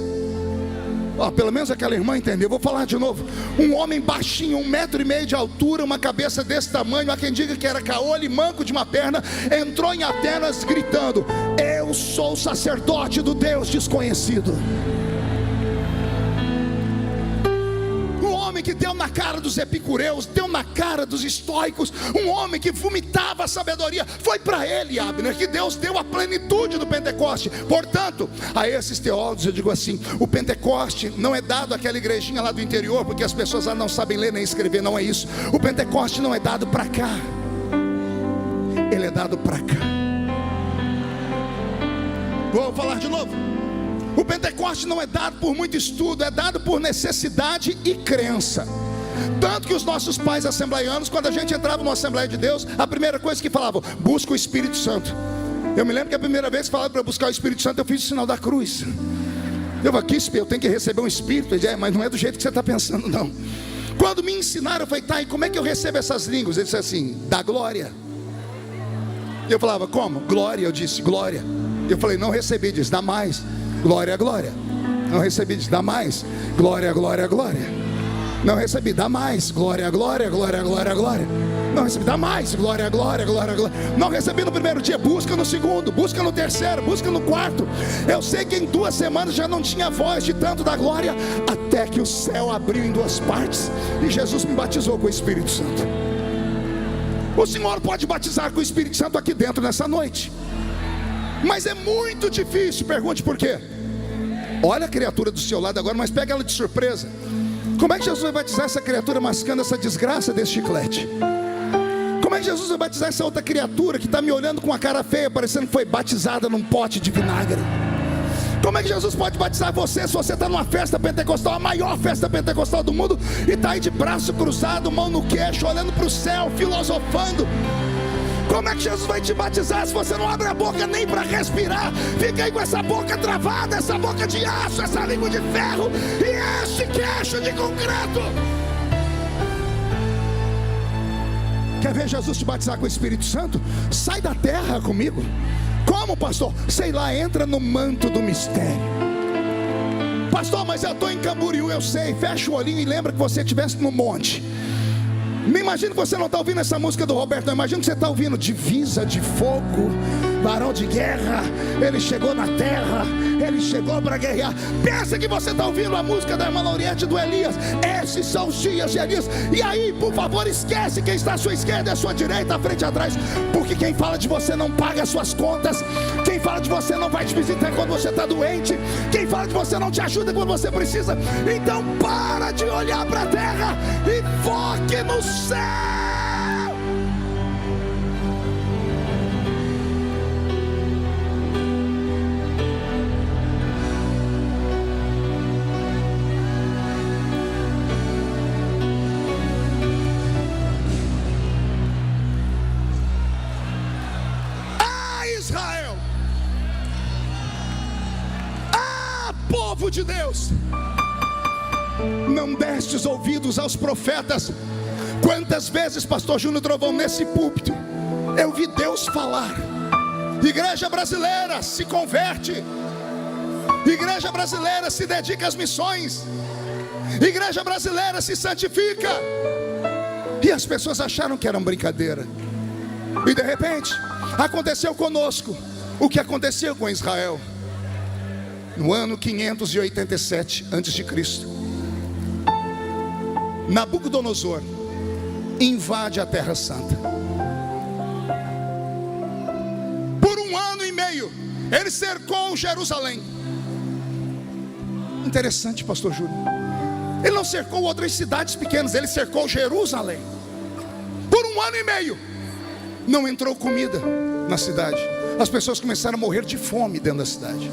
Pelo menos aquela irmã entendeu. Vou falar de novo. Um homem baixinho, 1,5 metro de altura, uma cabeça desse tamanho, há quem diga que era caolho e manco de uma perna, entrou em Atenas gritando: eu sou sacerdote do Deus desconhecido. Que deu na cara dos epicureus, deu na cara dos estoicos, um homem que vomitava a sabedoria. Foi para ele, Abner, que Deus deu a plenitude do Pentecoste. Portanto, a esses teólogos eu digo assim: o Pentecoste não é dado àquela igrejinha lá do interior, porque as pessoas lá não sabem ler nem escrever. Não é isso. O Pentecoste não é dado para cá, ele é dado para cá. Vou falar de novo. O Pentecoste não é dado por muito estudo, é dado por necessidade e crença. Tanto que os nossos pais assembleianos, quando a gente entrava numa Assembleia de Deus, a primeira coisa que falavam: busca o Espírito Santo. Eu me lembro que a primeira vez que falaram para buscar o Espírito Santo, eu fiz o sinal da cruz. Eu falei: eu tenho que receber um Espírito. Ele disse: mas não é do jeito que você está pensando, não. Quando me ensinaram, eu falei: tá, e como é que eu recebo essas línguas? Ele disse assim: da glória. Eu falava: como? Glória. Eu disse: glória. Eu falei: não recebi. Ele disse: dá mais. Glória, glória. Não recebi, diz: dá mais. Glória, glória, glória. Não recebi, dá mais. Glória, glória, glória, glória, glória. Não recebi, dá mais. Glória, glória, glória, glória. Não recebi no primeiro dia, busca no segundo, busca no terceiro, busca no quarto. Eu sei que em 2 semanas já não tinha voz de tanto da glória, até que o céu abriu em 2 partes e Jesus me batizou com o Espírito Santo. O Senhor pode batizar com o Espírito Santo aqui dentro nessa noite, mas é muito difícil. Pergunte por quê. Olha a criatura do seu lado agora, mas pega ela de surpresa. Como é que Jesus vai batizar essa criatura mascando essa desgraça desse chiclete? Como é que Jesus vai batizar essa outra criatura que está me olhando com a cara feia, parecendo que foi batizada num pote de vinagre? Como é que Jesus pode batizar você se você está numa festa pentecostal, a maior festa pentecostal do mundo, e está aí de braço cruzado, mão no queixo, olhando para o céu, filosofando? Como é que Jesus vai te batizar se você não abre a boca nem para respirar? Fica aí com essa boca travada, essa boca de aço, essa língua de ferro e esse queixo de concreto. Quer ver Jesus te batizar com o Espírito Santo? Sai da terra comigo. Como, pastor? Sei lá, entra no manto do mistério. Pastor, mas eu estou em Camboriú. Eu sei, fecha o olhinho e lembra que você estivesse no monte. Me imagino que você não está ouvindo essa música do Roberto, não. Imagino que você está ouvindo Divisa de Fogo, Varão de Guerra. Ele chegou na terra, ele chegou para guerrear. Pensa que você está ouvindo a música da irmã Lauriette do Elias. Esses são os dias de Elias. E aí, por favor, esquece quem está à sua esquerda, à sua direita, à frente e atrás. Porque quem fala de você não paga as suas contas. Quem fala de você não vai te visitar quando você está doente. Quem fala de você não te ajuda quando você precisa. Então para de olhar para a terra e foque no céu. povo de Deus, não destes ouvidos aos profetas. Quantas vezes, pastor Júnior Trovão, nesse púlpito eu vi Deus falar: igreja brasileira se converte, igreja brasileira se dedica às missões, igreja brasileira se santifica. E as pessoas acharam que era uma brincadeira. E de repente aconteceu conosco o que aconteceu com Israel no ano 587 a.C. Nabucodonosor invade a Terra Santa. Por 1 ano e meio ele cercou Jerusalém. Interessante, pastor Júlio. Ele não cercou outras cidades pequenas, ele cercou Jerusalém. Por 1 ano e meio não entrou comida na cidade. As pessoas começaram a morrer de fome dentro da cidade,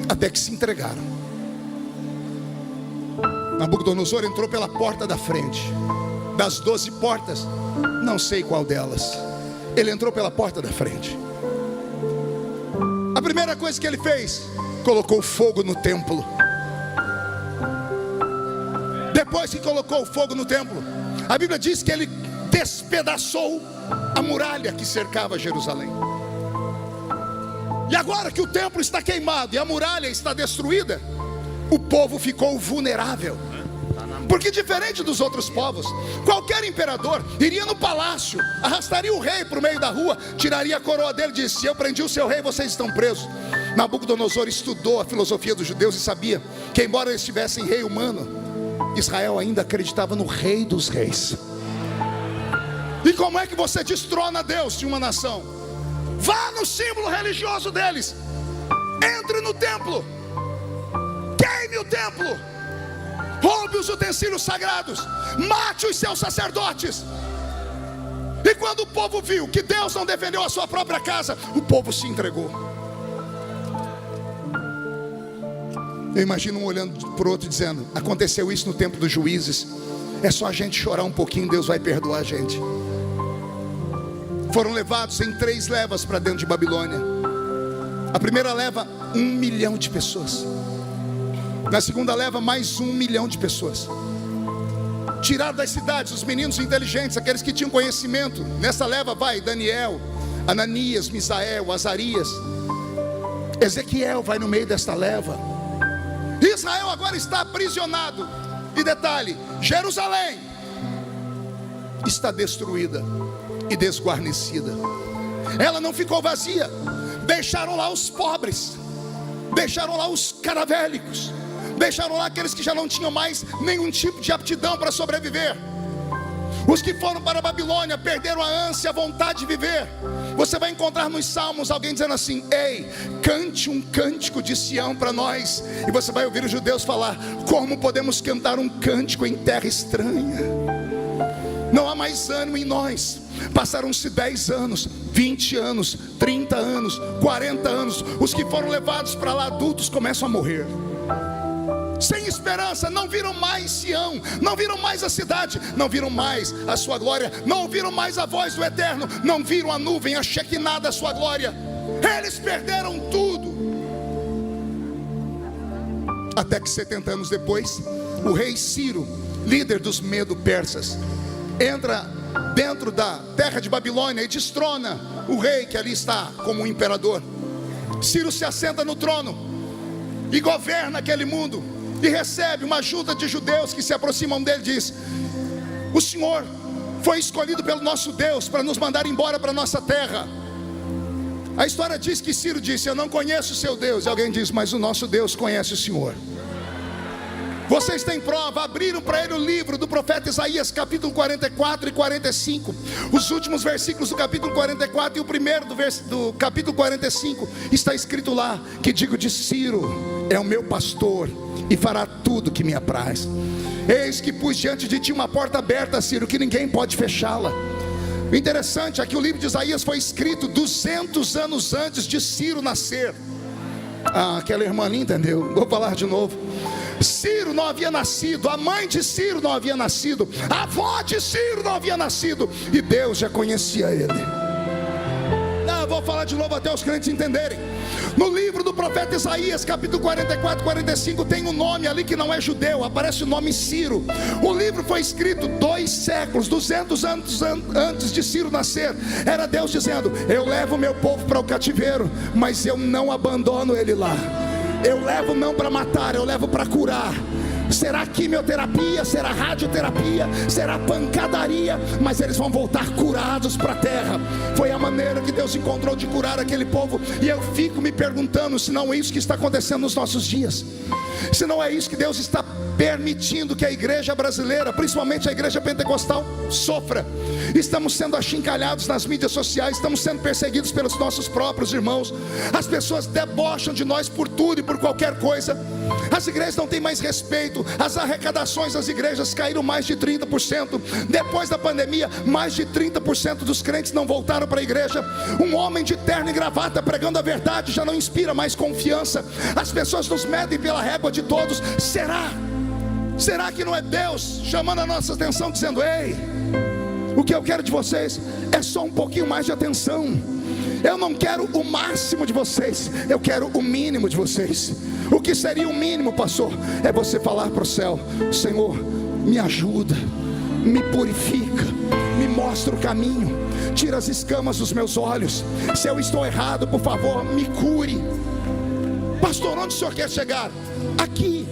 até que se entregaram. Nabucodonosor entrou pela porta da frente. Das 12 portas, não sei qual delas, ele entrou pela porta da frente. A primeira coisa que ele fez, colocou fogo no templo. Depois que colocou fogo no templo, a Bíblia diz que ele despedaçou a muralha que cercava Jerusalém. E agora que o templo está queimado e a muralha está destruída, o povo ficou vulnerável. Porque diferente dos outros povos, qualquer imperador iria no palácio, arrastaria o rei para o meio da rua, tiraria a coroa dele e disse: eu prendi o seu rei, vocês estão presos. Nabucodonosor estudou a filosofia dos judeus e sabia que, embora eles tivessem rei humano, Israel ainda acreditava no rei dos reis. E como é que você destrona Deus de uma nação? Vá no símbolo religioso deles, entre no templo, queime o templo, roube os utensílios sagrados, mate os seus sacerdotes. E quando o povo viu que Deus não defendeu a sua própria casa, o povo se entregou. Eu imagino um olhando para o outro dizendo: aconteceu isso no tempo dos juízes, é só a gente chorar um pouquinho, Deus vai perdoar a gente. Foram levados em 3 levas para dentro de Babilônia. A primeira leva, 1 milhão de pessoas. Na segunda leva, mais 1 milhão de pessoas. Tiraram das cidades os meninos inteligentes, aqueles que tinham conhecimento. Nessa leva vai Daniel, Ananias, Misael, Azarias. Ezequiel vai no meio desta leva. Israel agora está aprisionado. E detalhe, Jerusalém está destruída e desguarnecida. Ela não ficou vazia. Deixaram lá os pobres, deixaram lá os caravélicos, deixaram lá aqueles que já não tinham mais nenhum tipo de aptidão para sobreviver. Os que foram para a Babilônia perderam a ânsia, a vontade de viver. Você vai encontrar nos Salmos alguém dizendo assim: ei, cante um cântico de Sião para nós. E você vai ouvir os judeus falar: como podemos cantar um cântico em terra estranha? Não há mais ânimo em nós. Passaram-se 10 anos, 20 anos, 30 anos, 40 anos. Os que foram levados para lá adultos começam a morrer, sem esperança. Não viram mais Sião, não viram mais a cidade, não viram mais a sua glória, não ouviram mais a voz do Eterno, não viram a nuvem, a Shekinah da sua glória. Eles perderam tudo. Até que 70 anos depois, o rei Ciro, líder dos Medo-Persas, entra dentro da terra de Babilônia e destrona o rei que ali está como um imperador. Ciro se assenta no trono e governa aquele mundo, e recebe uma ajuda de judeus que se aproximam dele e diz: o Senhor foi escolhido pelo nosso Deus para nos mandar embora para a nossa terra. A história diz que Ciro disse: eu não conheço o seu Deus. E alguém diz: mas o nosso Deus conhece o Senhor. Vocês têm prova. Abriram para ele o livro do profeta Isaías, capítulo 44 e 45. Os últimos versículos do capítulo 44 e o primeiro do capítulo 45. Está escrito lá que digo de Ciro: é o meu pastor e fará tudo que me apraz. Eis que pus diante de ti uma porta aberta, Ciro, que ninguém pode fechá-la. O interessante é que o livro de Isaías foi escrito 200 anos antes de Ciro nascer. Aquela irmã ali entendeu. Vou falar de novo. Ciro não havia nascido, a mãe de Ciro não havia nascido, a avó de Ciro não havia nascido, e Deus já conhecia ele. vou falar de novo até os crentes entenderem. No livro do profeta Isaías, capítulo 44, 45, tem um nome ali que não é judeu, aparece o nome Ciro. O livro foi escrito 2 séculos, 200 anos antes de Ciro nascer. Era Deus dizendo: eu levo meu povo para o cativeiro, mas eu não abandono ele lá. Eu levo não para matar, eu levo para curar. Será quimioterapia, será radioterapia, será pancadaria, mas eles vão voltar curados para a terra. Foi a maneira que Deus encontrou de curar aquele povo. E eu fico me perguntando se não é isso que está acontecendo nos nossos dias, se não é isso que Deus está permitindo que a igreja brasileira, principalmente a igreja pentecostal, sofra. Estamos sendo achincalhados nas mídias sociais, estamos sendo perseguidos pelos nossos próprios irmãos. As pessoas debocham de nós por tudo e por qualquer coisa. As igrejas não têm mais respeito. As arrecadações das igrejas caíram mais de 30%. Depois da pandemia, mais de 30% dos crentes não voltaram para a igreja. Um homem de terno e gravata pregando a verdade já não inspira mais confiança. As pessoas nos medem pela régua de todos. Será que não é Deus chamando a nossa atenção, dizendo: ei, o que eu quero de vocês é só um pouquinho mais de atenção. Eu não quero o máximo de vocês, eu quero o mínimo de vocês. O que seria o mínimo, pastor? É você falar para o céu: Senhor, me ajuda, me purifica, me mostra o caminho, tira as escamas dos meus olhos. Se eu estou errado, por favor, me cure. Pastor, onde o senhor quer chegar? Aqui.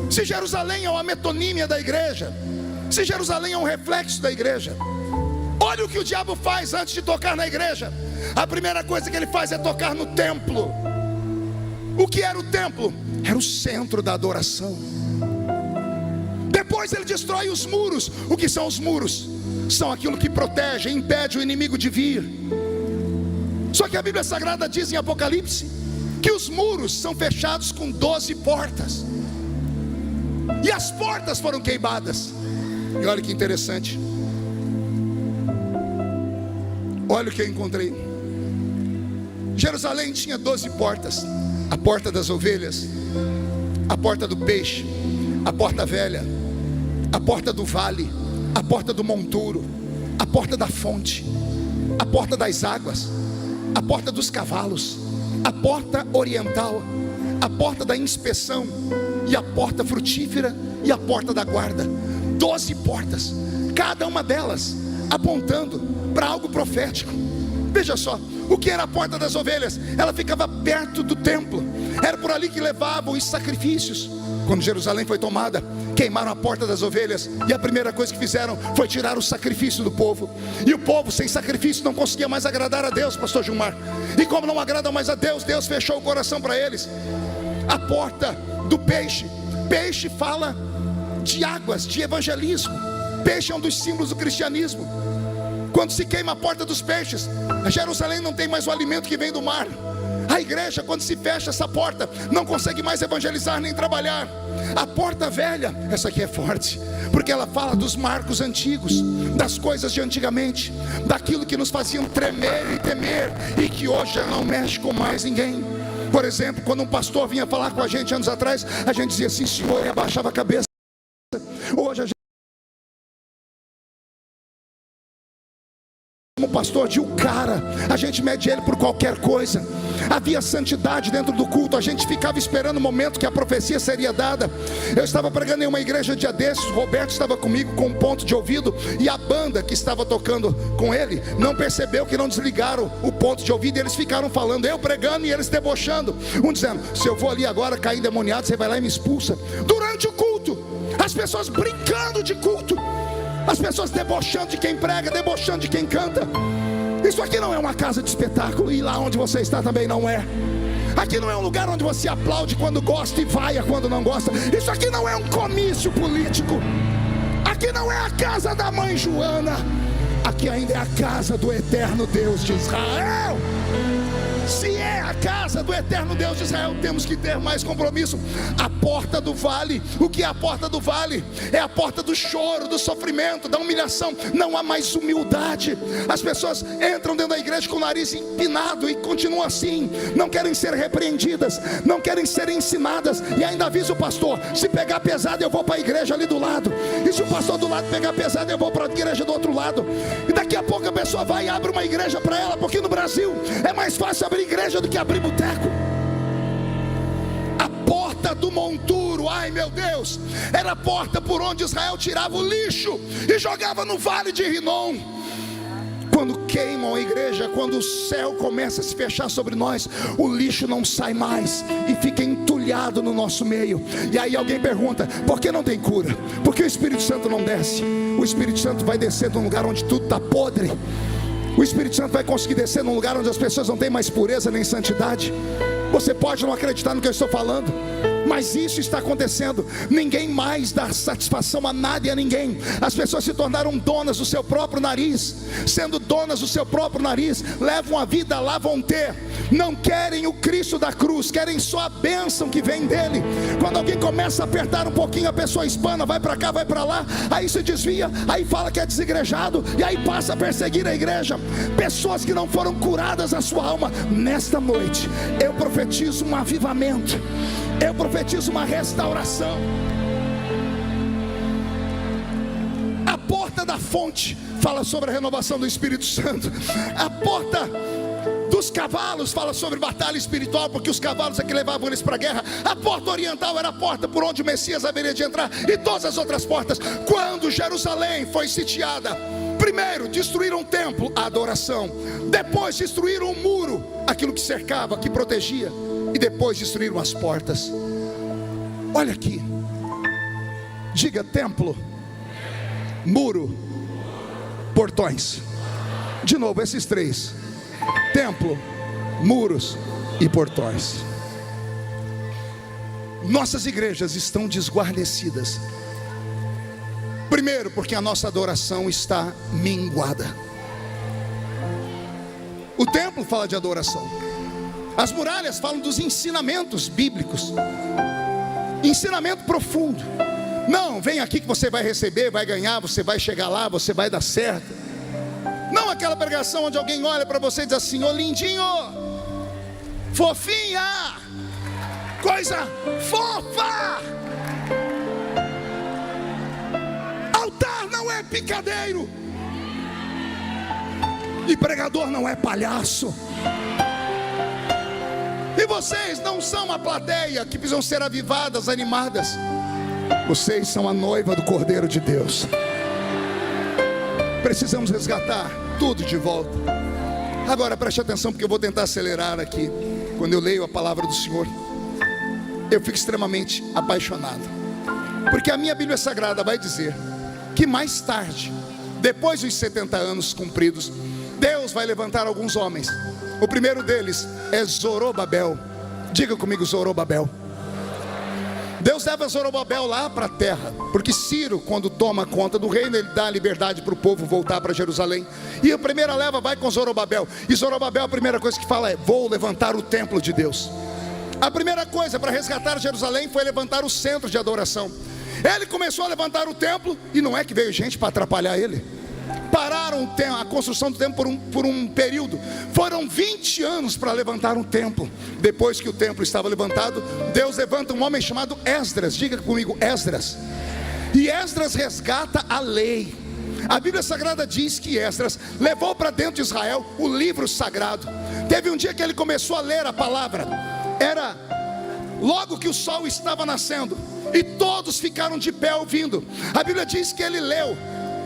Se Jerusalém é uma metonímia da igreja, se Jerusalém é um reflexo da igreja, olha o que o diabo faz antes de tocar na igreja. A primeira coisa que ele faz é tocar no templo. O que era o templo? Era o centro da adoração. Depois ele destrói os muros. O que são os muros? São aquilo que protege, impede o inimigo de vir. Só que a Bíblia Sagrada diz em Apocalipse que os muros são fechados com 12 portas, e as portas foram queimadas. E olha que interessante, olha o que eu encontrei. Jerusalém tinha 12 portas: a porta das ovelhas, a porta do peixe, a porta velha, a porta do vale, a porta do monturo, a porta da fonte, a porta das águas, a porta dos cavalos, a porta oriental, a porta da inspeção, e a porta frutífera, e a porta da guarda. 12 portas, cada uma delas apontando para algo profético. Veja só, o que era a porta das ovelhas? Ela ficava perto do templo, era por ali que levavam os sacrifícios. Quando Jerusalém foi tomada, queimaram a porta das ovelhas, e a primeira coisa que fizeram foi tirar o sacrifício do povo. E o povo sem sacrifício não conseguia mais agradar a Deus, pastor Gilmar. E como não agradam mais a Deus, Deus fechou o coração para eles. A porta do peixe, peixe fala de águas, de evangelismo. Peixe é um dos símbolos do cristianismo. Quando se queima a porta dos peixes, Jerusalém não tem mais o alimento que vem do mar. A igreja, quando se fecha essa porta, não consegue mais evangelizar nem trabalhar. A porta velha, essa aqui é forte, porque ela fala dos marcos antigos, das coisas de antigamente, daquilo que nos faziam tremer e temer, e que hoje já não mexe com mais ninguém. Por exemplo, quando um pastor vinha falar com a gente anos atrás, a gente dizia assim: senhor, e abaixava a cabeça. Hoje a gente, como pastor de um cara, a gente mede ele por qualquer coisa. Havia santidade dentro do culto, a gente ficava esperando o momento que a profecia seria dada. Eu estava pregando em uma igreja dia desses, o Roberto estava comigo com um ponto de ouvido, e a banda que estava tocando com ele não percebeu que não desligaram o ponto de ouvido, e eles ficaram falando, eu pregando e eles debochando, um dizendo: se eu vou ali agora cair endemoniado, você vai lá e me expulsa. Durante o culto, as pessoas brincando de culto, as pessoas debochando de quem prega, debochando de quem canta. Isso aqui não é uma casa de espetáculo, e lá onde você está também não é. Aqui não é um lugar onde você aplaude quando gosta e vai quando não gosta. Isso aqui não é um comício político. Aqui não é a casa da mãe Joana. Aqui ainda é a casa do eterno Deus de Israel. Se é a casa do eterno Deus de Israel, temos que ter mais compromisso. A porta do vale, o que é a porta do vale? É a porta do choro, do sofrimento, da humilhação. Não há mais humildade. As pessoas entram dentro da igreja com o nariz empinado e continuam assim, não querem ser repreendidas, não querem ser ensinadas, e ainda avisa o pastor: se pegar pesado eu vou para a igreja ali do lado, e se o pastor do lado pegar pesado eu vou para a igreja do outro lado. E daqui a pouco a pessoa vai e abre uma igreja para ela, porque no Brasil é mais fácil abrir igreja do que abrir boteco. A porta do monturo, ai meu Deus, era a porta por onde Israel tirava o lixo e jogava no vale de Rinom. Quando queimam a igreja, quando o céu começa a se fechar sobre nós, o lixo não sai mais e fica entulhado no nosso meio. E aí alguém pergunta: por que não tem cura? Por que o Espírito Santo não desce? O Espírito Santo vai descer num lugar onde tudo está podre. O Espírito Santo vai conseguir descer num lugar onde as pessoas não têm mais pureza nem santidade. Você pode não acreditar no que eu estou falando, mas isso está acontecendo. Ninguém mais dá satisfação a nada e a ninguém. As pessoas se tornaram donas do seu próprio nariz. Sendo donas do seu próprio nariz, levam a vida lá vão ter. Não querem o Cristo da cruz, querem só a bênção que vem dele. Quando alguém começa a apertar um pouquinho, a pessoa espana, vai para cá, vai para lá, aí se desvia, aí fala que é desigrejado, e aí passa a perseguir a igreja. Pessoas que não foram curadas na sua alma. Nesta noite eu profetizo um avivamento, eu profetizo uma restauração. A porta da fonte fala sobre a renovação do Espírito Santo. A porta dos cavalos fala sobre batalha espiritual, porque os cavalos é que levavam eles para a guerra. A porta oriental era a porta por onde o Messias haveria de entrar, e todas as outras portas. Quando Jerusalém foi sitiada, primeiro destruíram o templo, a adoração. Depois destruíram o muro, aquilo que cercava, que protegia. E depois destruíram as portas. Olha aqui, diga: templo, muro, portões. De novo, esses três: templo, muros e portões. Nossas igrejas estão desguarnecidas. Primeiro, porque a nossa adoração está minguada. O templo fala de adoração. As muralhas falam dos ensinamentos bíblicos. Ensinamento profundo. Não, vem aqui que você vai receber, vai ganhar, você vai chegar lá, você vai dar certo. Não aquela pregação onde alguém olha para você e diz assim: ô lindinho, fofinha, coisa fofa. Altar não é picadeiro, e pregador não é palhaço. E vocês não são uma plateia que precisam ser avivadas, animadas. Vocês são a noiva do Cordeiro de Deus. Precisamos resgatar tudo de volta. Agora preste atenção, porque eu vou tentar acelerar aqui. Quando eu leio a palavra do Senhor, eu fico extremamente apaixonado, porque a minha Bíblia Sagrada vai dizer que mais tarde, depois dos 70 anos cumpridos, Deus vai levantar alguns homens. O primeiro deles é Zorobabel. Diga comigo: Zorobabel. Deus leva Zorobabel lá para a terra, porque Ciro, quando toma conta do reino, ele dá a liberdade para o povo voltar para Jerusalém. E a primeira leva vai com Zorobabel. E Zorobabel, a primeira coisa que fala é: vou levantar o templo de Deus. A primeira coisa para resgatar Jerusalém foi levantar o centro de adoração. Ele começou a levantar o templo, e não é que veio gente para atrapalhar ele. Pararam a construção do templo por um período. Foram 20 anos para levantar um templo. Depois que o templo estava levantado, Deus levanta um homem chamado Esdras. Diga comigo: Esdras. E Esdras resgata a lei. A Bíblia Sagrada diz que Esdras levou para dentro de Israel o livro sagrado. Teve um dia que ele começou a ler a palavra. Era logo que o sol estava nascendo, e todos ficaram de pé ouvindo. A Bíblia diz que ele leu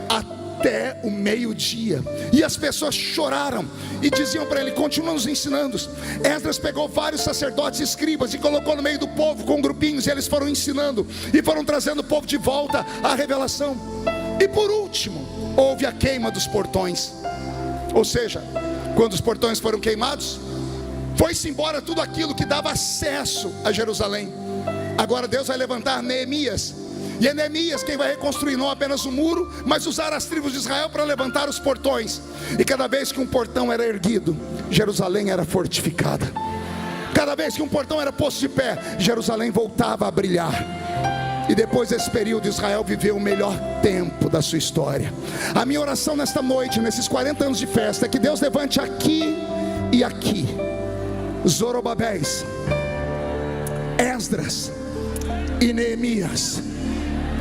até o meio-dia, e as pessoas choraram e diziam para ele: continua nos ensinando. Esdras pegou vários sacerdotes e escribas e colocou no meio do povo com grupinhos, e eles foram ensinando e foram trazendo o povo de volta à revelação. E por último, houve a queima dos portões. Ou seja, quando os portões foram queimados, foi-se embora tudo aquilo que dava acesso a Jerusalém. Agora Deus vai levantar Neemias. E é Neemias quem vai reconstruir não apenas o muro, mas usar as tribos de Israel para levantar os portões. E cada vez que um portão era erguido, Jerusalém era fortificada. Cada vez que um portão era posto de pé, Jerusalém voltava a brilhar. E depois desse período, Israel viveu o melhor tempo da sua história. A minha oração nesta noite, nesses 40 anos de festa, é que Deus levante aqui e aqui Zorobabéis, Esdras e Neemias.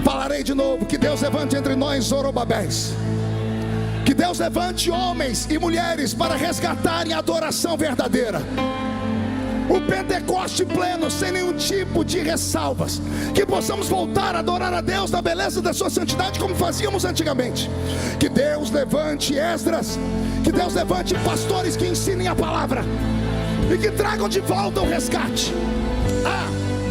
Falarei de novo, que Deus levante entre nós Zorobabéis. Que Deus levante homens e mulheres para resgatarem a adoração verdadeira. O Pentecoste pleno, sem nenhum tipo de ressalvas. Que possamos voltar a adorar a Deus na beleza da sua santidade, como fazíamos antigamente. Que Deus levante Esdras, que Deus levante pastores que ensinem a palavra e que tragam de volta o resgate.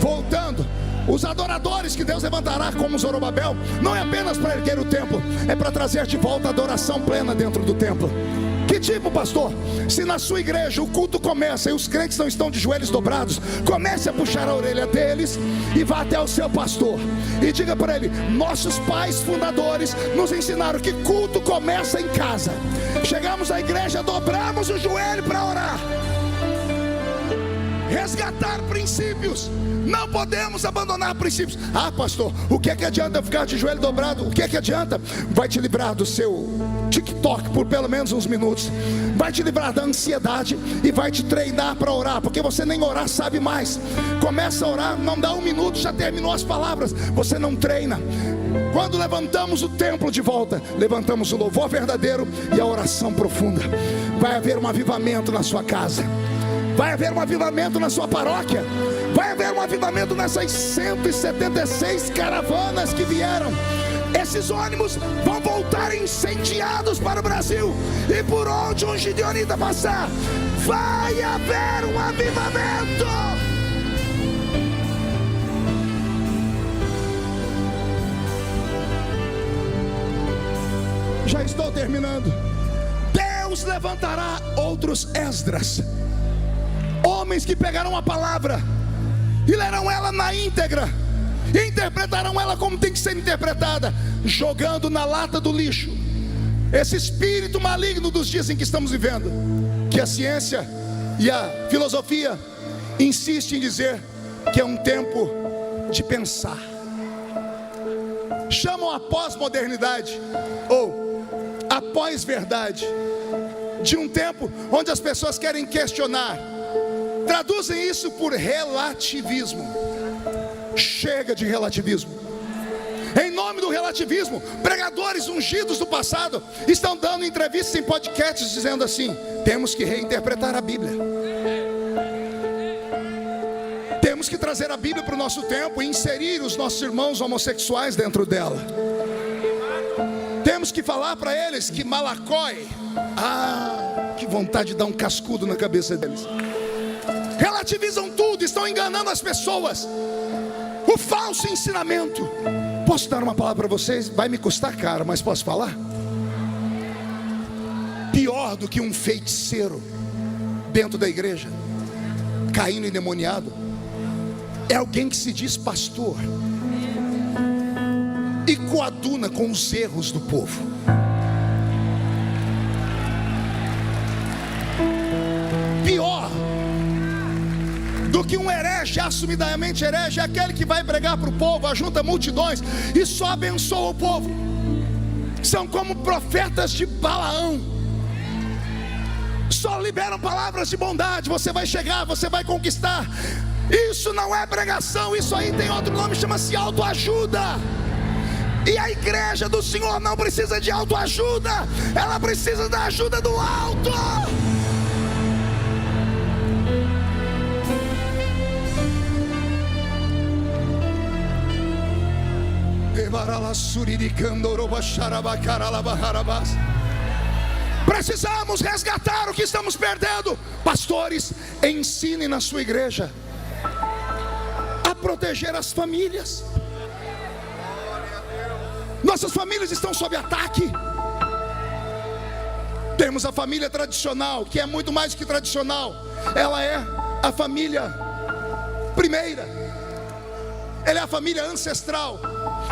Voltando, os adoradores que Deus levantará como Zorobabel, não é apenas para erguer o templo, é para trazer de volta a adoração plena dentro do templo. Que tipo, pastor? Se na sua igreja o culto começa e os crentes não estão de joelhos dobrados, comece a puxar a orelha deles e vá até o seu pastor e diga para ele: nossos pais fundadores nos ensinaram que culto começa em casa. Chegamos à igreja, dobramos o joelho para orar. Resgatar princípios. Não podemos abandonar princípios. Pastor, o que é que adianta ficar de joelho dobrado? O que é que adianta? Vai te livrar do seu TikTok por pelo menos uns minutos. Vai te livrar da ansiedade e vai te treinar para orar, porque você nem orar sabe mais. Começa a orar, não dá um minuto, já terminou as palavras. Você não treina. Quando levantamos o templo de volta, levantamos o louvor verdadeiro e a oração profunda. Vai haver um avivamento na sua casa. Vai haver um avivamento na sua paróquia. Vai haver um avivamento nessas 176 caravanas que vieram. Esses ônibus vão voltar incendiados para o Brasil. E por onde um gideonita passar, vai haver um avivamento. Já estou terminando. Deus levantará outros Esdras, homens que pegarão a palavra e lerão ela na íntegra, e interpretarão ela como tem que ser interpretada, jogando na lata do lixo esse espírito maligno dos dias em que estamos vivendo, que a ciência e a filosofia insistem em dizer que é um tempo de pensar. Chamam a pós-modernidade ou a pós-verdade de um tempo onde as pessoas querem questionar. Traduzem isso por relativismo. Chega de relativismo. Em nome do relativismo, pregadores ungidos do passado estão dando entrevistas em podcasts dizendo assim: temos que reinterpretar a Bíblia. Temos que trazer a Bíblia para o nosso tempo e inserir os nossos irmãos homossexuais dentro dela. Temos que falar para eles que Malacói, que vontade de dar um cascudo na cabeça deles. Relativizam tudo, estão enganando as pessoas. O falso ensinamento. Posso dar uma palavra para vocês? Vai me custar caro, mas posso falar? Pior do que um feiticeiro dentro da igreja, caindo endemoniado, é alguém que se diz pastor e coaduna com os erros do povo. Pior do que um herege, assumidamente herege, é aquele que vai pregar para o povo, ajunta multidões e só abençoa o povo. São como profetas de Balaão, só liberam palavras de bondade. Você vai chegar, você vai conquistar. Isso não é pregação, isso aí tem outro nome, chama-se autoajuda. E a igreja do Senhor não precisa de autoajuda, ela precisa da ajuda do alto. Precisamos resgatar o que estamos perdendo. Pastores, ensinem na sua igreja a proteger as famílias. Nossas famílias estão sob ataque. Temos a família tradicional, que é muito mais do que tradicional. Ela é a família primeira. Ela é a família ancestral.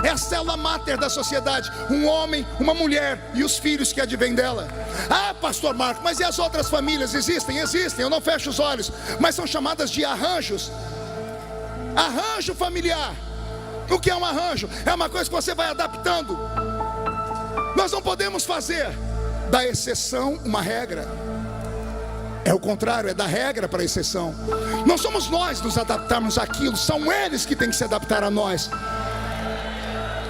é a célula máter da sociedade. Um homem, uma mulher e os filhos que advêm dela. Ah, pastor Marco, mas e as outras famílias? Existem, eu não fecho os olhos, mas são chamadas de arranjos. Arranjo familiar. O que é um arranjo? É uma coisa que você vai adaptando. Nós não podemos fazer da exceção uma regra. É o contrário, é da regra para a exceção. Não somos nós nos adaptarmos àquilo, são eles que têm que se adaptar a nós.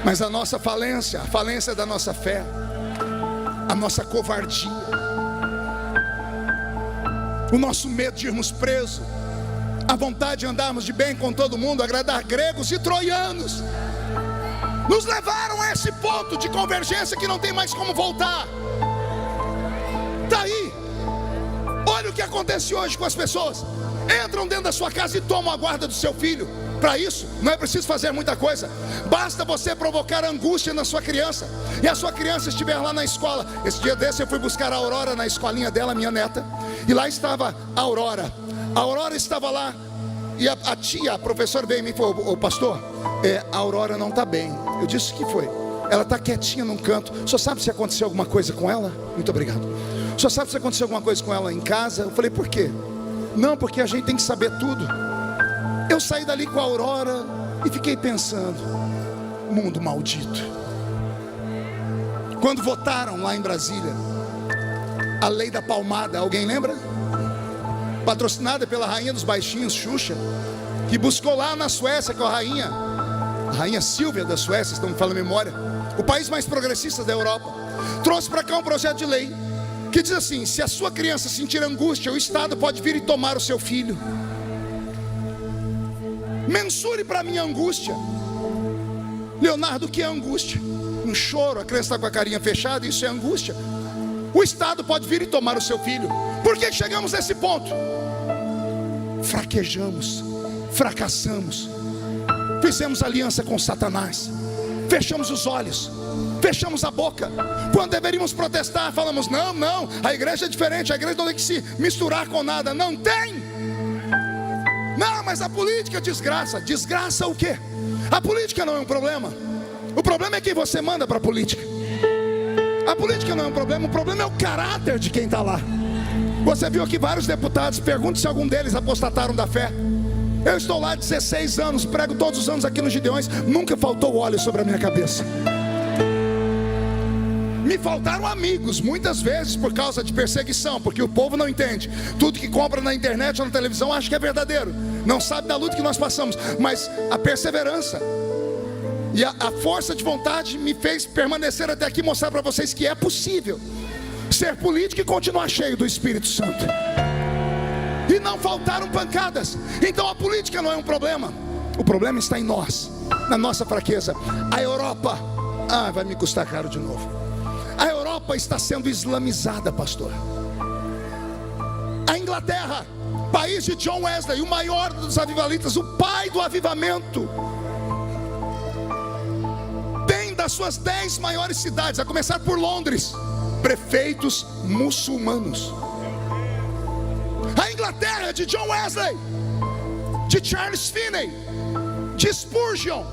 Mas a nossa falência, a falência da nossa fé, a nossa covardia, o nosso medo de irmos presos, a vontade de andarmos de bem com todo mundo, agradar gregos e troianos, nos levaram a esse ponto de convergência que não tem mais como voltar. Está aí. Olha o que acontece hoje com as pessoas. Entram dentro da sua casa e tomam a guarda do seu filho. Para isso, não é preciso fazer muita coisa. Basta você provocar angústia na sua criança. E a sua criança estiver lá na escola. Esse dia desse eu fui buscar a Aurora na escolinha dela, minha neta. E lá estava a Aurora. A Aurora estava lá. E a tia, a professora veio em mim e falou: ô pastor, a Aurora não está bem. Eu disse: o que foi? Ela está quietinha num canto. O senhor sabe se aconteceu alguma coisa com ela? Muito obrigado. O senhor sabe se aconteceu alguma coisa com ela em casa? Eu falei: por quê? Não, porque a gente tem que saber tudo. Eu saí dali com a Aurora e fiquei pensando: mundo maldito. Quando votaram lá em Brasília a lei da palmada, alguém lembra? Patrocinada pela rainha dos baixinhos, Xuxa, que buscou lá na Suécia com a rainha Silvia da Suécia, estão me falando a memória, o país mais progressista da Europa, trouxe para cá um projeto de lei que diz assim: se a sua criança sentir angústia, o Estado pode vir e tomar o seu filho. Mensure para mim a angústia. Leonardo, o que é angústia? Um choro, a criança está com a carinha fechada, isso é angústia. O Estado pode vir e tomar o seu filho. Por que chegamos nesse ponto? Fraquejamos, fracassamos, fizemos aliança com Satanás, fechamos os olhos, fechamos a boca. Quando deveríamos protestar, falamos: não, a igreja é diferente, a igreja não tem que se misturar com nada. Não tem. Não, mas a política desgraça. Desgraça o quê? A política não é um problema. O problema é quem você manda para a política. A política não é um problema, o problema é o caráter de quem está lá. Você viu aqui vários deputados, pergunte se algum deles apostataram da fé. Eu estou lá há 16 anos, prego todos os anos aqui nos Gideões, nunca faltou óleo sobre a minha cabeça. Me faltaram amigos, muitas vezes por causa de perseguição, porque o povo não entende. Tudo que compra na internet ou na televisão acha que é verdadeiro, não sabe da luta que nós passamos. Mas a perseverança e a força de vontade me fez permanecer até aqui, mostrar para vocês que é possível ser político e continuar cheio do Espírito Santo. E não faltaram pancadas. Então a política não é um problema. O problema está em nós, na nossa fraqueza. A Europa, vai me custar caro de novo. A Europa está sendo islamizada, pastor. A Inglaterra, país de John Wesley, o maior dos avivalistas, o pai do avivamento, tem das suas 10 maiores cidades, a começar por Londres, prefeitos muçulmanos. A Inglaterra é de John Wesley, de Charles Finney, de Spurgeon,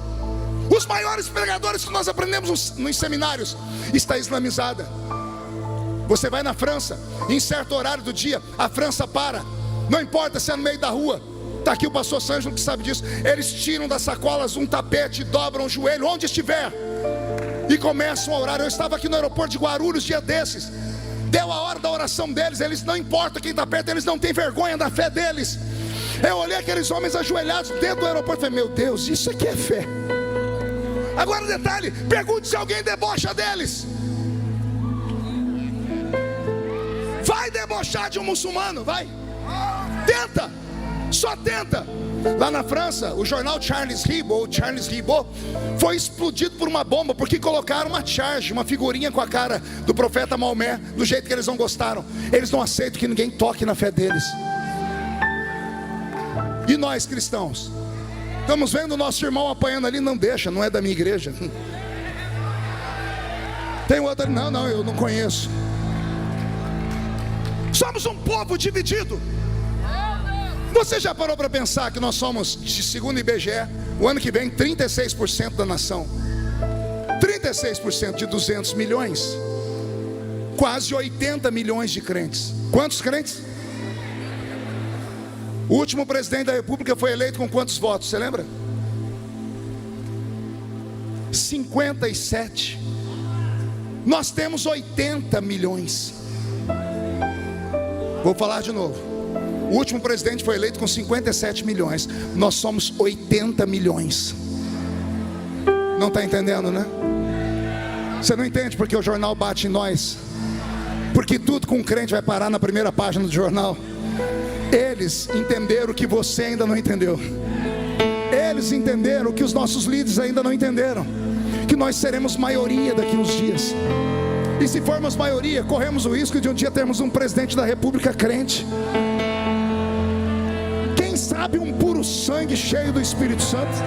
os maiores pregadores que nós aprendemos nos seminários. Está islamizada. Você vai na França, em certo horário do dia, a França para, não importa se é no meio da rua. Está aqui o pastor Sângelo que sabe disso. Eles tiram das sacolas um tapete, dobram o joelho onde estiver e começam a orar. Eu estava aqui no aeroporto de Guarulhos dia desses. Deu a hora da oração deles. Eles não importam quem está perto, eles não têm vergonha da fé deles. Eu olhei aqueles homens ajoelhados dentro do aeroporto e falei: meu Deus, isso aqui é fé. Agora detalhe, pergunte se alguém debocha deles. Vai debochar de um muçulmano? Vai. Tenta, só tenta. Lá na França, o jornal Charles Hebdo foi explodido por uma bomba, porque colocaram uma charge, uma figurinha com a cara do profeta Maomé, do jeito que eles não gostaram. Eles não aceitam que ninguém toque na fé deles. E nós cristãos estamos vendo o nosso irmão apanhando ali, não deixa, não é da minha igreja. Tem outro ali, não, eu não conheço. Somos um povo dividido. Você já parou para pensar que nós somos, segundo o IBGE, o ano que vem 36% da nação? 56% de 200 milhões, quase 80 milhões de crentes. Quantos crentes? O último presidente da república foi eleito com quantos votos, você lembra? 57. Nós temos 80 milhões. Vou falar de novo. O último presidente foi eleito com 57 milhões. Nós somos 80 milhões. Não está entendendo, né? Você não entende porque o jornal bate em nós? Porque tudo com crente vai parar na primeira página do jornal. Eles entenderam o que você ainda não entendeu. Eles entenderam o que os nossos líderes ainda não entenderam, que nós seremos maioria daqui uns dias. E se formos maioria, corremos o risco de um dia termos um presidente da república crente. Quem sabe um puro sangue cheio do Espírito Santo.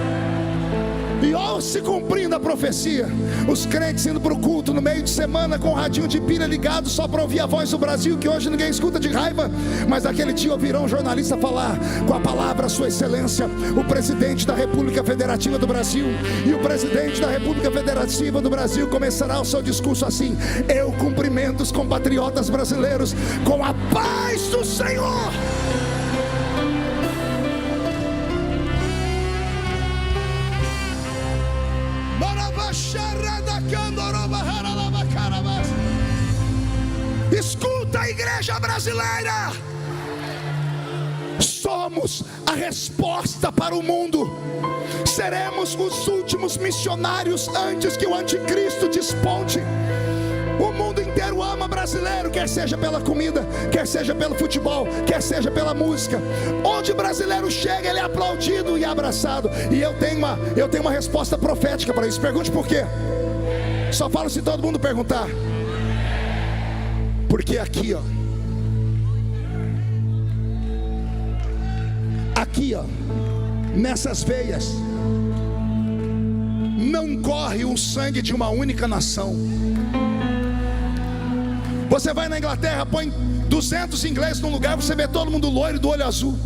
E ó, se cumprindo a profecia, os crentes indo para o culto no meio de semana com o radinho de pilha ligado só para ouvir a voz do Brasil, que hoje ninguém escuta de raiva, mas aquele dia ouvirão um jornalista falar com a palavra Sua Excelência, o presidente da República Federativa do Brasil. E o presidente da República Federativa do Brasil começará o seu discurso assim: eu cumprimento os compatriotas brasileiros com a paz do Senhor. Escuta, a igreja brasileira, somos a resposta para o mundo. Seremos os últimos missionários antes que o anticristo desponte. O mundo inteiro ama brasileiro, quer seja pela comida, quer seja pelo futebol, quer seja pela música. Onde brasileiro chega, ele é aplaudido e abraçado. E eu tenho uma resposta profética para isso. Pergunte por quê. Só falo se todo mundo perguntar. Porque aqui ó, nessas veias não corre o sangue de uma única nação. Você vai na Inglaterra, põe 200 ingleses num lugar, você vê todo mundo loiro do olho azul.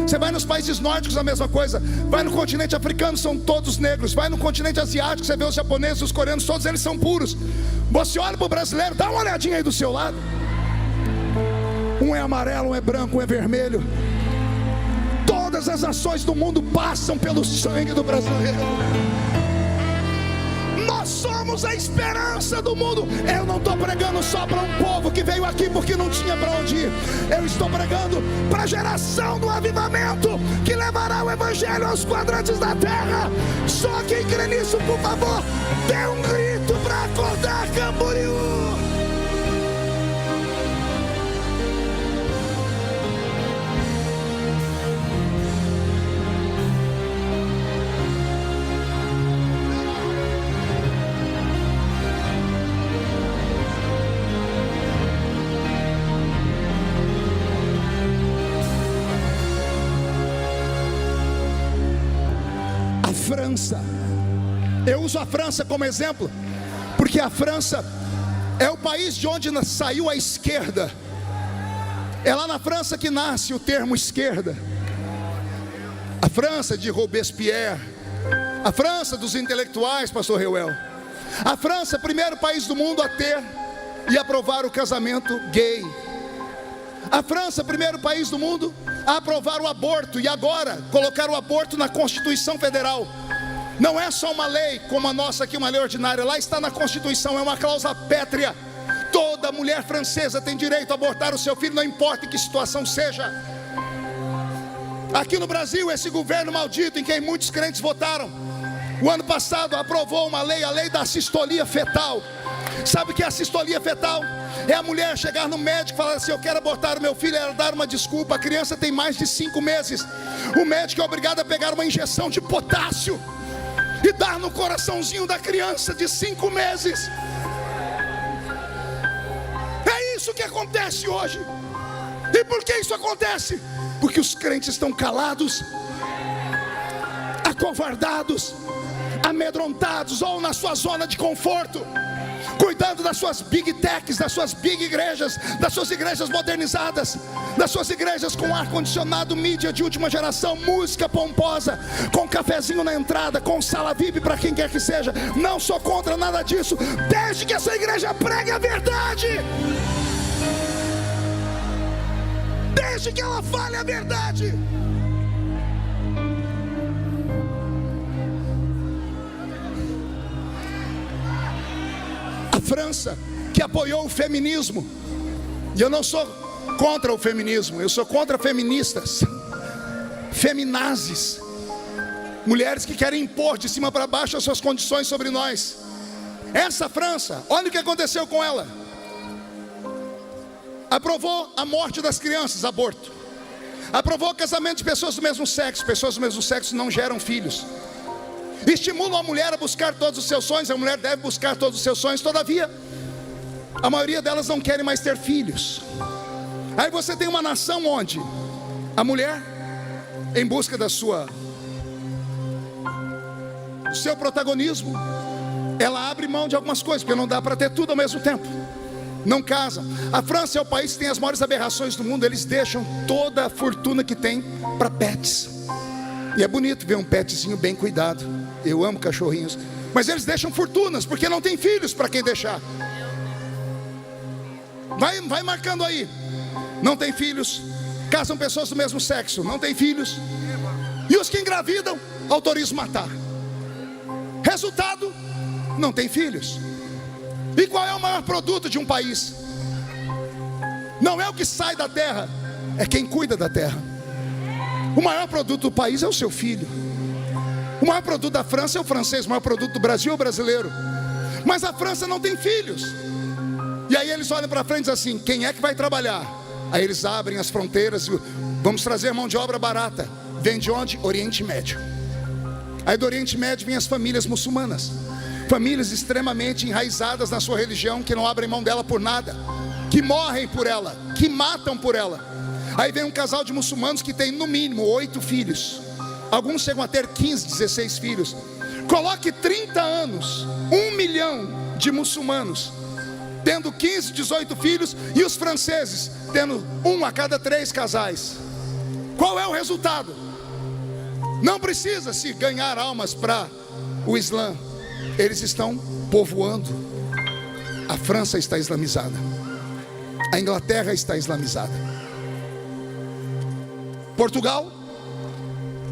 Você vai nos países nórdicos, a mesma coisa. Vai no continente africano, são todos negros. Vai no continente asiático, você vê os japoneses, os coreanos, todos eles são puros. Você olha para o brasileiro, dá uma olhadinha aí do seu lado. Um é amarelo, um é branco, um é vermelho. Todas as nações do mundo passam pelo sangue do brasileiro. Nós somos a esperança do mundo. Eu não estou pregando só para um povo que veio aqui porque não tinha para onde ir. Eu estou pregando para a geração do avivamento, que levará o evangelho aos quadrantes da terra. Só quem crê nisso, por favor, dê um grito para acordar Camboriú. França, eu uso a França como exemplo, porque a França é o país de onde saiu a esquerda. É lá na França que nasce o termo esquerda. A França de Robespierre, a França dos intelectuais, pastor Reuel. A França, primeiro país do mundo a ter e aprovar o casamento gay. A França, primeiro país do mundo a aprovar o aborto, e agora colocar o aborto na Constituição Federal. Não é só uma lei como a nossa aqui, uma lei ordinária. Lá está na Constituição, é uma cláusula pétrea. Toda mulher francesa tem direito a abortar o seu filho, não importa em que situação seja. Aqui no Brasil, esse governo maldito em quem muitos crentes votaram, o ano passado aprovou uma lei, a lei da sistolia fetal. Sabe o que é a sistolia fetal? É a mulher chegar no médico e falar assim: eu quero abortar o meu filho, ela dar uma desculpa. A criança tem mais de 5 meses. O médico é obrigado a pegar uma injeção de potássio e dar no coraçãozinho da criança de 5 meses. É isso que acontece hoje. E por que isso acontece? Porque os crentes estão calados, acovardados, amedrontados ou na sua zona de conforto. cuidando das suas big techs, das suas big igrejas, das suas igrejas modernizadas, das suas igrejas com ar-condicionado, mídia de última geração, música pomposa, com cafezinho na entrada, com sala VIP para quem quer que seja. Não sou contra nada disso, desde que essa igreja pregue a verdade, desde que ela fale a verdade. A França, que apoiou o feminismo, e eu não sou contra o feminismo, eu sou contra feministas, feminazes, mulheres que querem impor de cima para baixo as suas condições sobre nós. Essa França, olha o que aconteceu com ela: aprovou a morte das crianças, aborto, aprovou o casamento de pessoas do mesmo sexo não geram filhos, estimulam a mulher a buscar todos os seus sonhos. A mulher deve buscar todos os seus sonhos, todavia a maioria delas não querem mais ter filhos. Aí você tem uma nação onde a mulher, em busca do seu protagonismo, ela abre mão de algumas coisas, porque não dá para ter tudo ao mesmo tempo, não casam. A França é o país que tem as maiores aberrações do mundo. Eles deixam toda a fortuna que tem para pets, e é bonito ver um petzinho bem cuidado. Eu amo cachorrinhos, mas eles deixam fortunas, porque não tem filhos para quem deixar. Vai marcando aí. Não tem filhos. Casam pessoas do mesmo sexo, não tem filhos. E os que engravidam, autorizam matar. Resultado, não tem filhos. E qual é o maior produto de um país? Não é o que sai da terra, é quem cuida da terra. O maior produto do país é o seu filho. O maior produto da França é o francês. O maior produto do Brasil é o brasileiro. Mas a França não tem filhos. E aí eles olham para frente e dizem assim: quem é que vai trabalhar? Aí eles abrem as fronteiras e vamos trazer mão de obra barata. Vem de onde? Oriente Médio. Aí do Oriente Médio vêm as famílias muçulmanas, famílias extremamente enraizadas na sua religião, que não abrem mão dela por nada, que morrem por ela, que matam por ela. Aí vem um casal de muçulmanos que tem no mínimo 8 filhos. Alguns chegam a ter 15, 16 filhos. Coloque 30 anos, 1 milhão de muçulmanos tendo 15, 18 filhos, e os franceses tendo 1 a cada 3 casais. Qual é o resultado? Não precisa se ganhar almas para o Islã. Eles estão povoando. A França está islamizada, a Inglaterra está islamizada. Portugal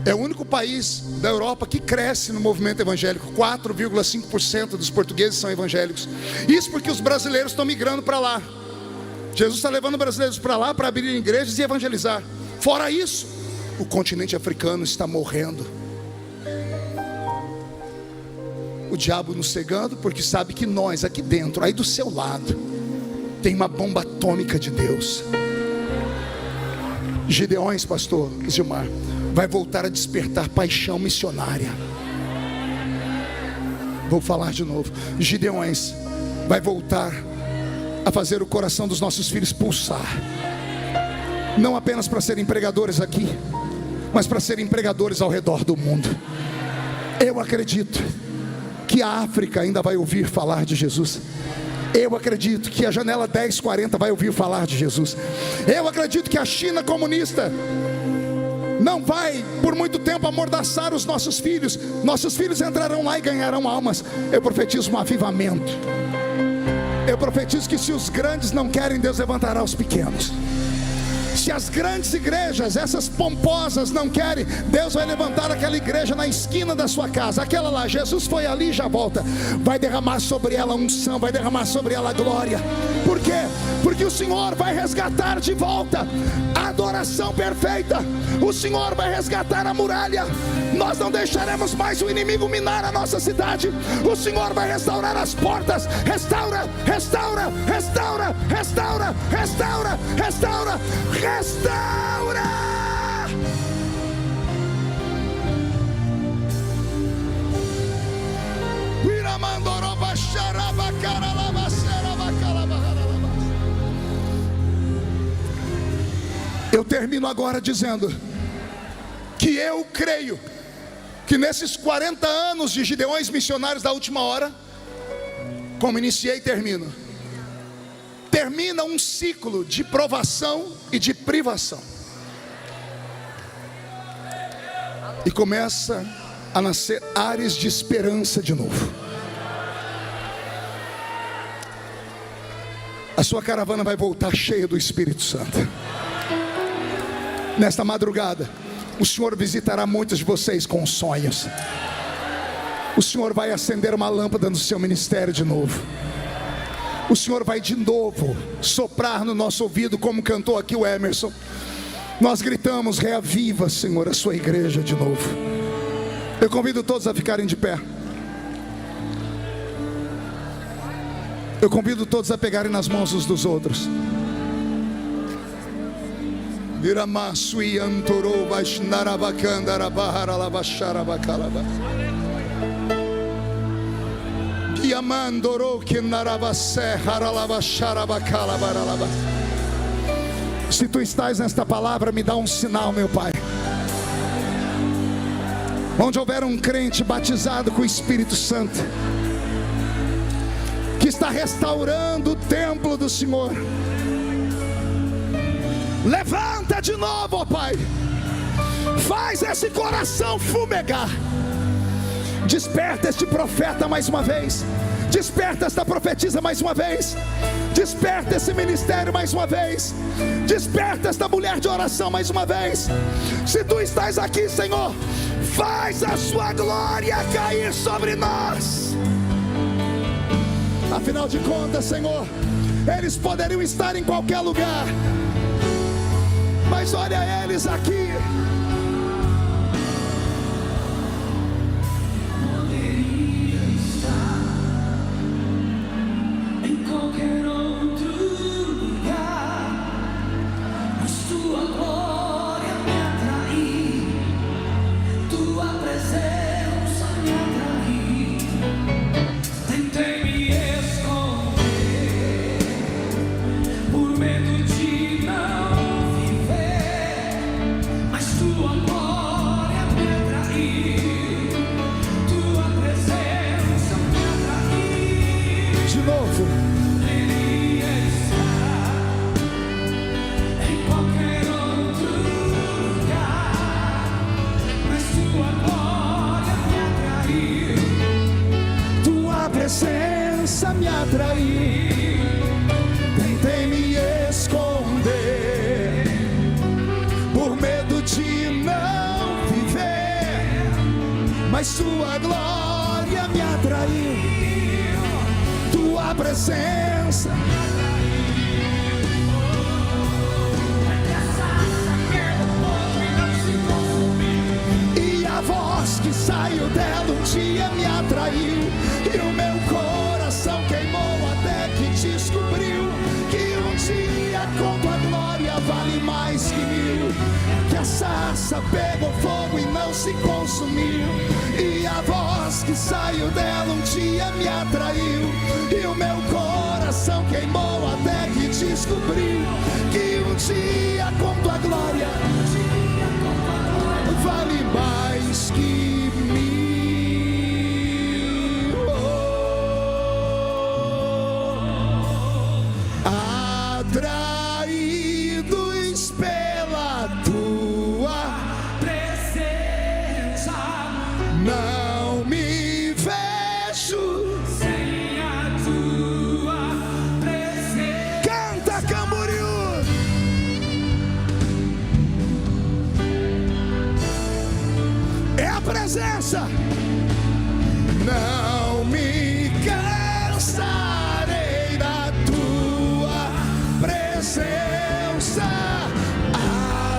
é o único país da Europa que cresce no movimento evangélico. 4,5% dos portugueses são evangélicos. Isso porque os brasileiros estão migrando para lá. Jesus está levando brasileiros para lá para abrir igrejas e evangelizar. Fora isso, o continente africano está morrendo. O diabo nos cegando, porque sabe que nós aqui dentro, aí do seu lado, tem uma bomba atômica de Deus. Gideões, pastor Gilmar, vai voltar a despertar paixão missionária. Vou falar de novo. Gideões vai voltar a fazer o coração dos nossos filhos pulsar. Não apenas para serem pregadores aqui, mas para serem pregadores ao redor do mundo. Eu acredito que a África ainda vai ouvir falar de Jesus. Eu acredito que a janela 1040 vai ouvir falar de Jesus. Eu acredito que a China comunista não vai por muito tempo amordaçar os nossos filhos. Nossos filhos entrarão lá e ganharão almas. Eu profetizo um avivamento. Eu profetizo que se os grandes não querem, Deus levantará os pequenos. Se as grandes igrejas, essas pomposas, não querem, Deus vai levantar aquela igreja na esquina da sua casa. Aquela lá, Jesus foi ali e já volta. Vai derramar sobre ela unção, vai derramar sobre ela glória. Por quê? Porque o Senhor vai resgatar de volta a adoração perfeita. O Senhor vai resgatar a muralha. Nós não deixaremos mais o inimigo minar a nossa cidade. O Senhor vai restaurar as portas. Restaura, restaura, restaura, restaura, restaura, restaura, restaura. Eu termino agora dizendo que eu creio que nesses 40 anos de Gideões missionários da última hora, Como iniciei, termino. Termina um ciclo de provação e de privação. E começa a nascer ares de esperança de novo. A sua caravana vai voltar cheia do Espírito Santo. Nesta madrugada, o Senhor visitará muitos de vocês com sonhos. O Senhor vai acender uma lâmpada no seu ministério de novo. O Senhor vai de novo soprar no nosso ouvido, como cantou aqui o Emerson. Nós gritamos: reaviva, Senhor, a sua igreja de novo. Eu convido todos a ficarem de pé. Eu convido todos a pegarem nas mãos uns dos outros. Se tu estás nesta palavra, me dá um sinal, meu Pai. Onde houver um crente batizado com o Espírito Santo, que está restaurando o templo do Senhor, levanta de novo, ó Pai. Faz esse coração fumegar. Desperta este profeta mais uma vez. Desperta esta profetisa mais uma vez. Desperta esse ministério mais uma vez. Desperta esta mulher de oração mais uma vez. Se tu estás aqui, Senhor, faz a sua glória cair sobre nós. Afinal de contas, Senhor, eles poderiam estar em qualquer lugar, mas olha eles aqui. Presença me atraiu, tentei me esconder, por medo de não viver, mas sua glória me atraiu, tua presença me atraiu, e a voz que saiu dela um dia me atraiu. E o meu coração queimou até que descobriu que um dia com tua glória vale mais que mil. Que a sarça pegou fogo e não se consumiu. E a voz que saiu dela um dia me atraiu. E o meu coração queimou até que descobriu que um dia com tua glória vale mais que mil. Atraídos pela tua presença, não me vejo sem a tua presença. Canta, Camboriú. É a presença. Não me cansarei da tua presença,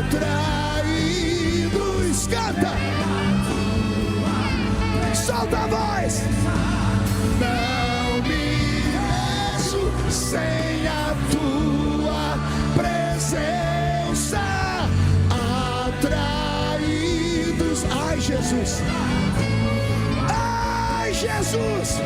atraídos. Canta, solta a voz. Não me vejo sem a tua presença, atraídos. Ai, Jesus, ai, Jesus.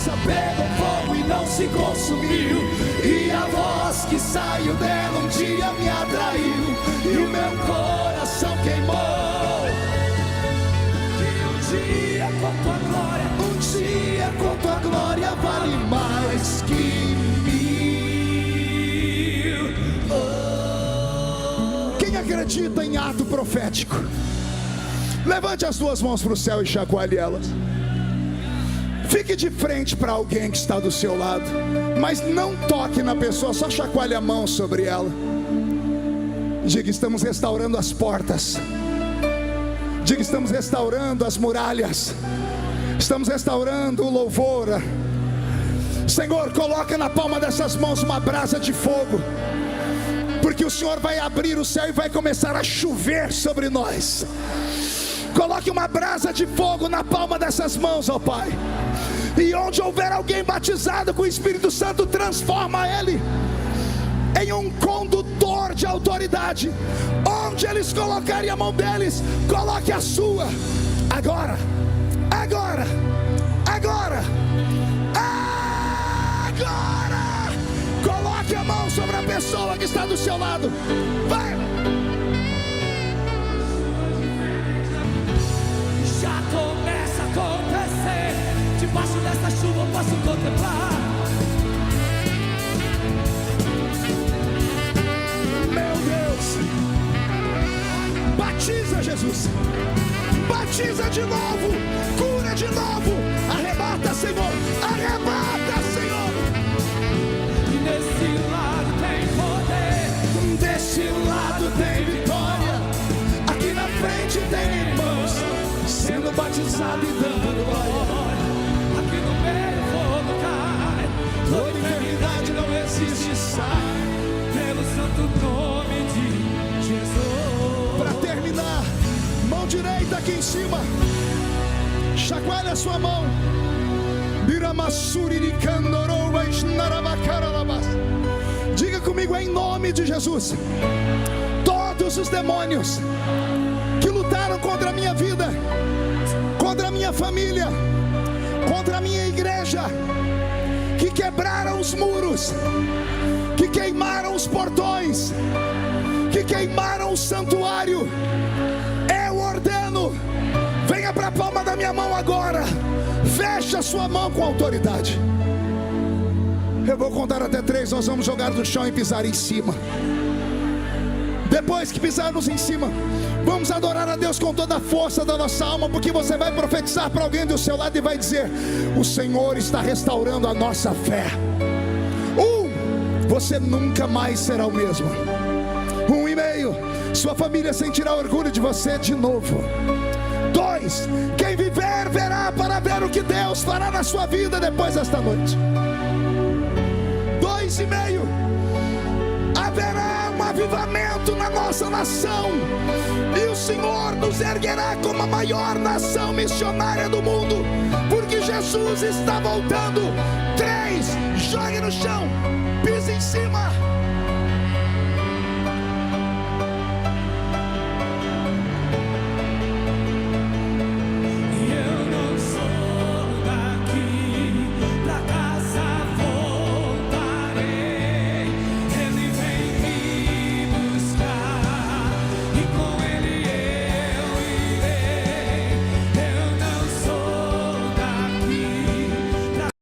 fumaça pegou fogo e não se consumiu, e a voz que saiu dela um dia me atraiu, e o meu coração queimou. E um dia com tua glória, um dia com tua glória vale mais que mil. Quem acredita em ato profético, levante as duas mãos para o céu e chacoalhe elas. Fique de frente para alguém que está do seu lado, mas não toque na pessoa, só chacoalhe a mão sobre ela. Diga: estamos restaurando as portas. Diga: estamos restaurando as muralhas. Estamos restaurando o louvor. Senhor, coloca na palma dessas mãos uma brasa de fogo, porque o Senhor vai abrir o céu e vai começar a chover sobre nós. Coloque uma brasa de fogo na palma dessas mãos, ó Pai. E onde houver alguém batizado com o Espírito Santo, transforma ele em um condutor de autoridade. Onde eles colocarem a mão deles, coloque a sua. Agora, agora, agora, agora. Coloque a mão sobre a pessoa que está do seu lado. Vai. Já começa a acontecer. Debaixo dessa chuva eu posso contemplar. Meu Deus, batiza, Jesus. Batiza de novo, cura de novo. Arrebata, Senhor, arrebata, Senhor. E desse lado tem poder, Desse lado tem vitória. Aqui na frente tem irmãos sendo batizados e dando glória. aqui no meio fogo cai. Toda enfermidade não existe, sai. Pelo santo nome de Jesus. Para terminar, mão direita aqui em cima, chacoalhe a sua mão. Diga comigo em nome de Jesus: todos os demônios que lutaram contra a minha vida, contra a minha família, contra a minha igreja, que quebraram os muros, que queimaram os portões, que queimaram o santuário, eu ordeno, venha para a palma da minha mão agora. Feche a sua mão com autoridade. Eu vou contar até 3, nós vamos jogar no chão e pisar em cima. Depois que pisarmos em cima, vamos adorar a Deus com toda a força da nossa alma, porque você vai profetizar para alguém do seu lado e vai dizer: o Senhor está restaurando a nossa fé. Você nunca mais será o mesmo. 1,5, sua família sentirá orgulho de você de novo. 2, quem viver verá para ver o que Deus fará na sua vida depois desta noite. 2,5, haverá um avivamento na nossa nação, e o Senhor nos erguerá como a maior nação missionária do mundo, porque Jesus está voltando. 3, jogue no chão, pise em cima.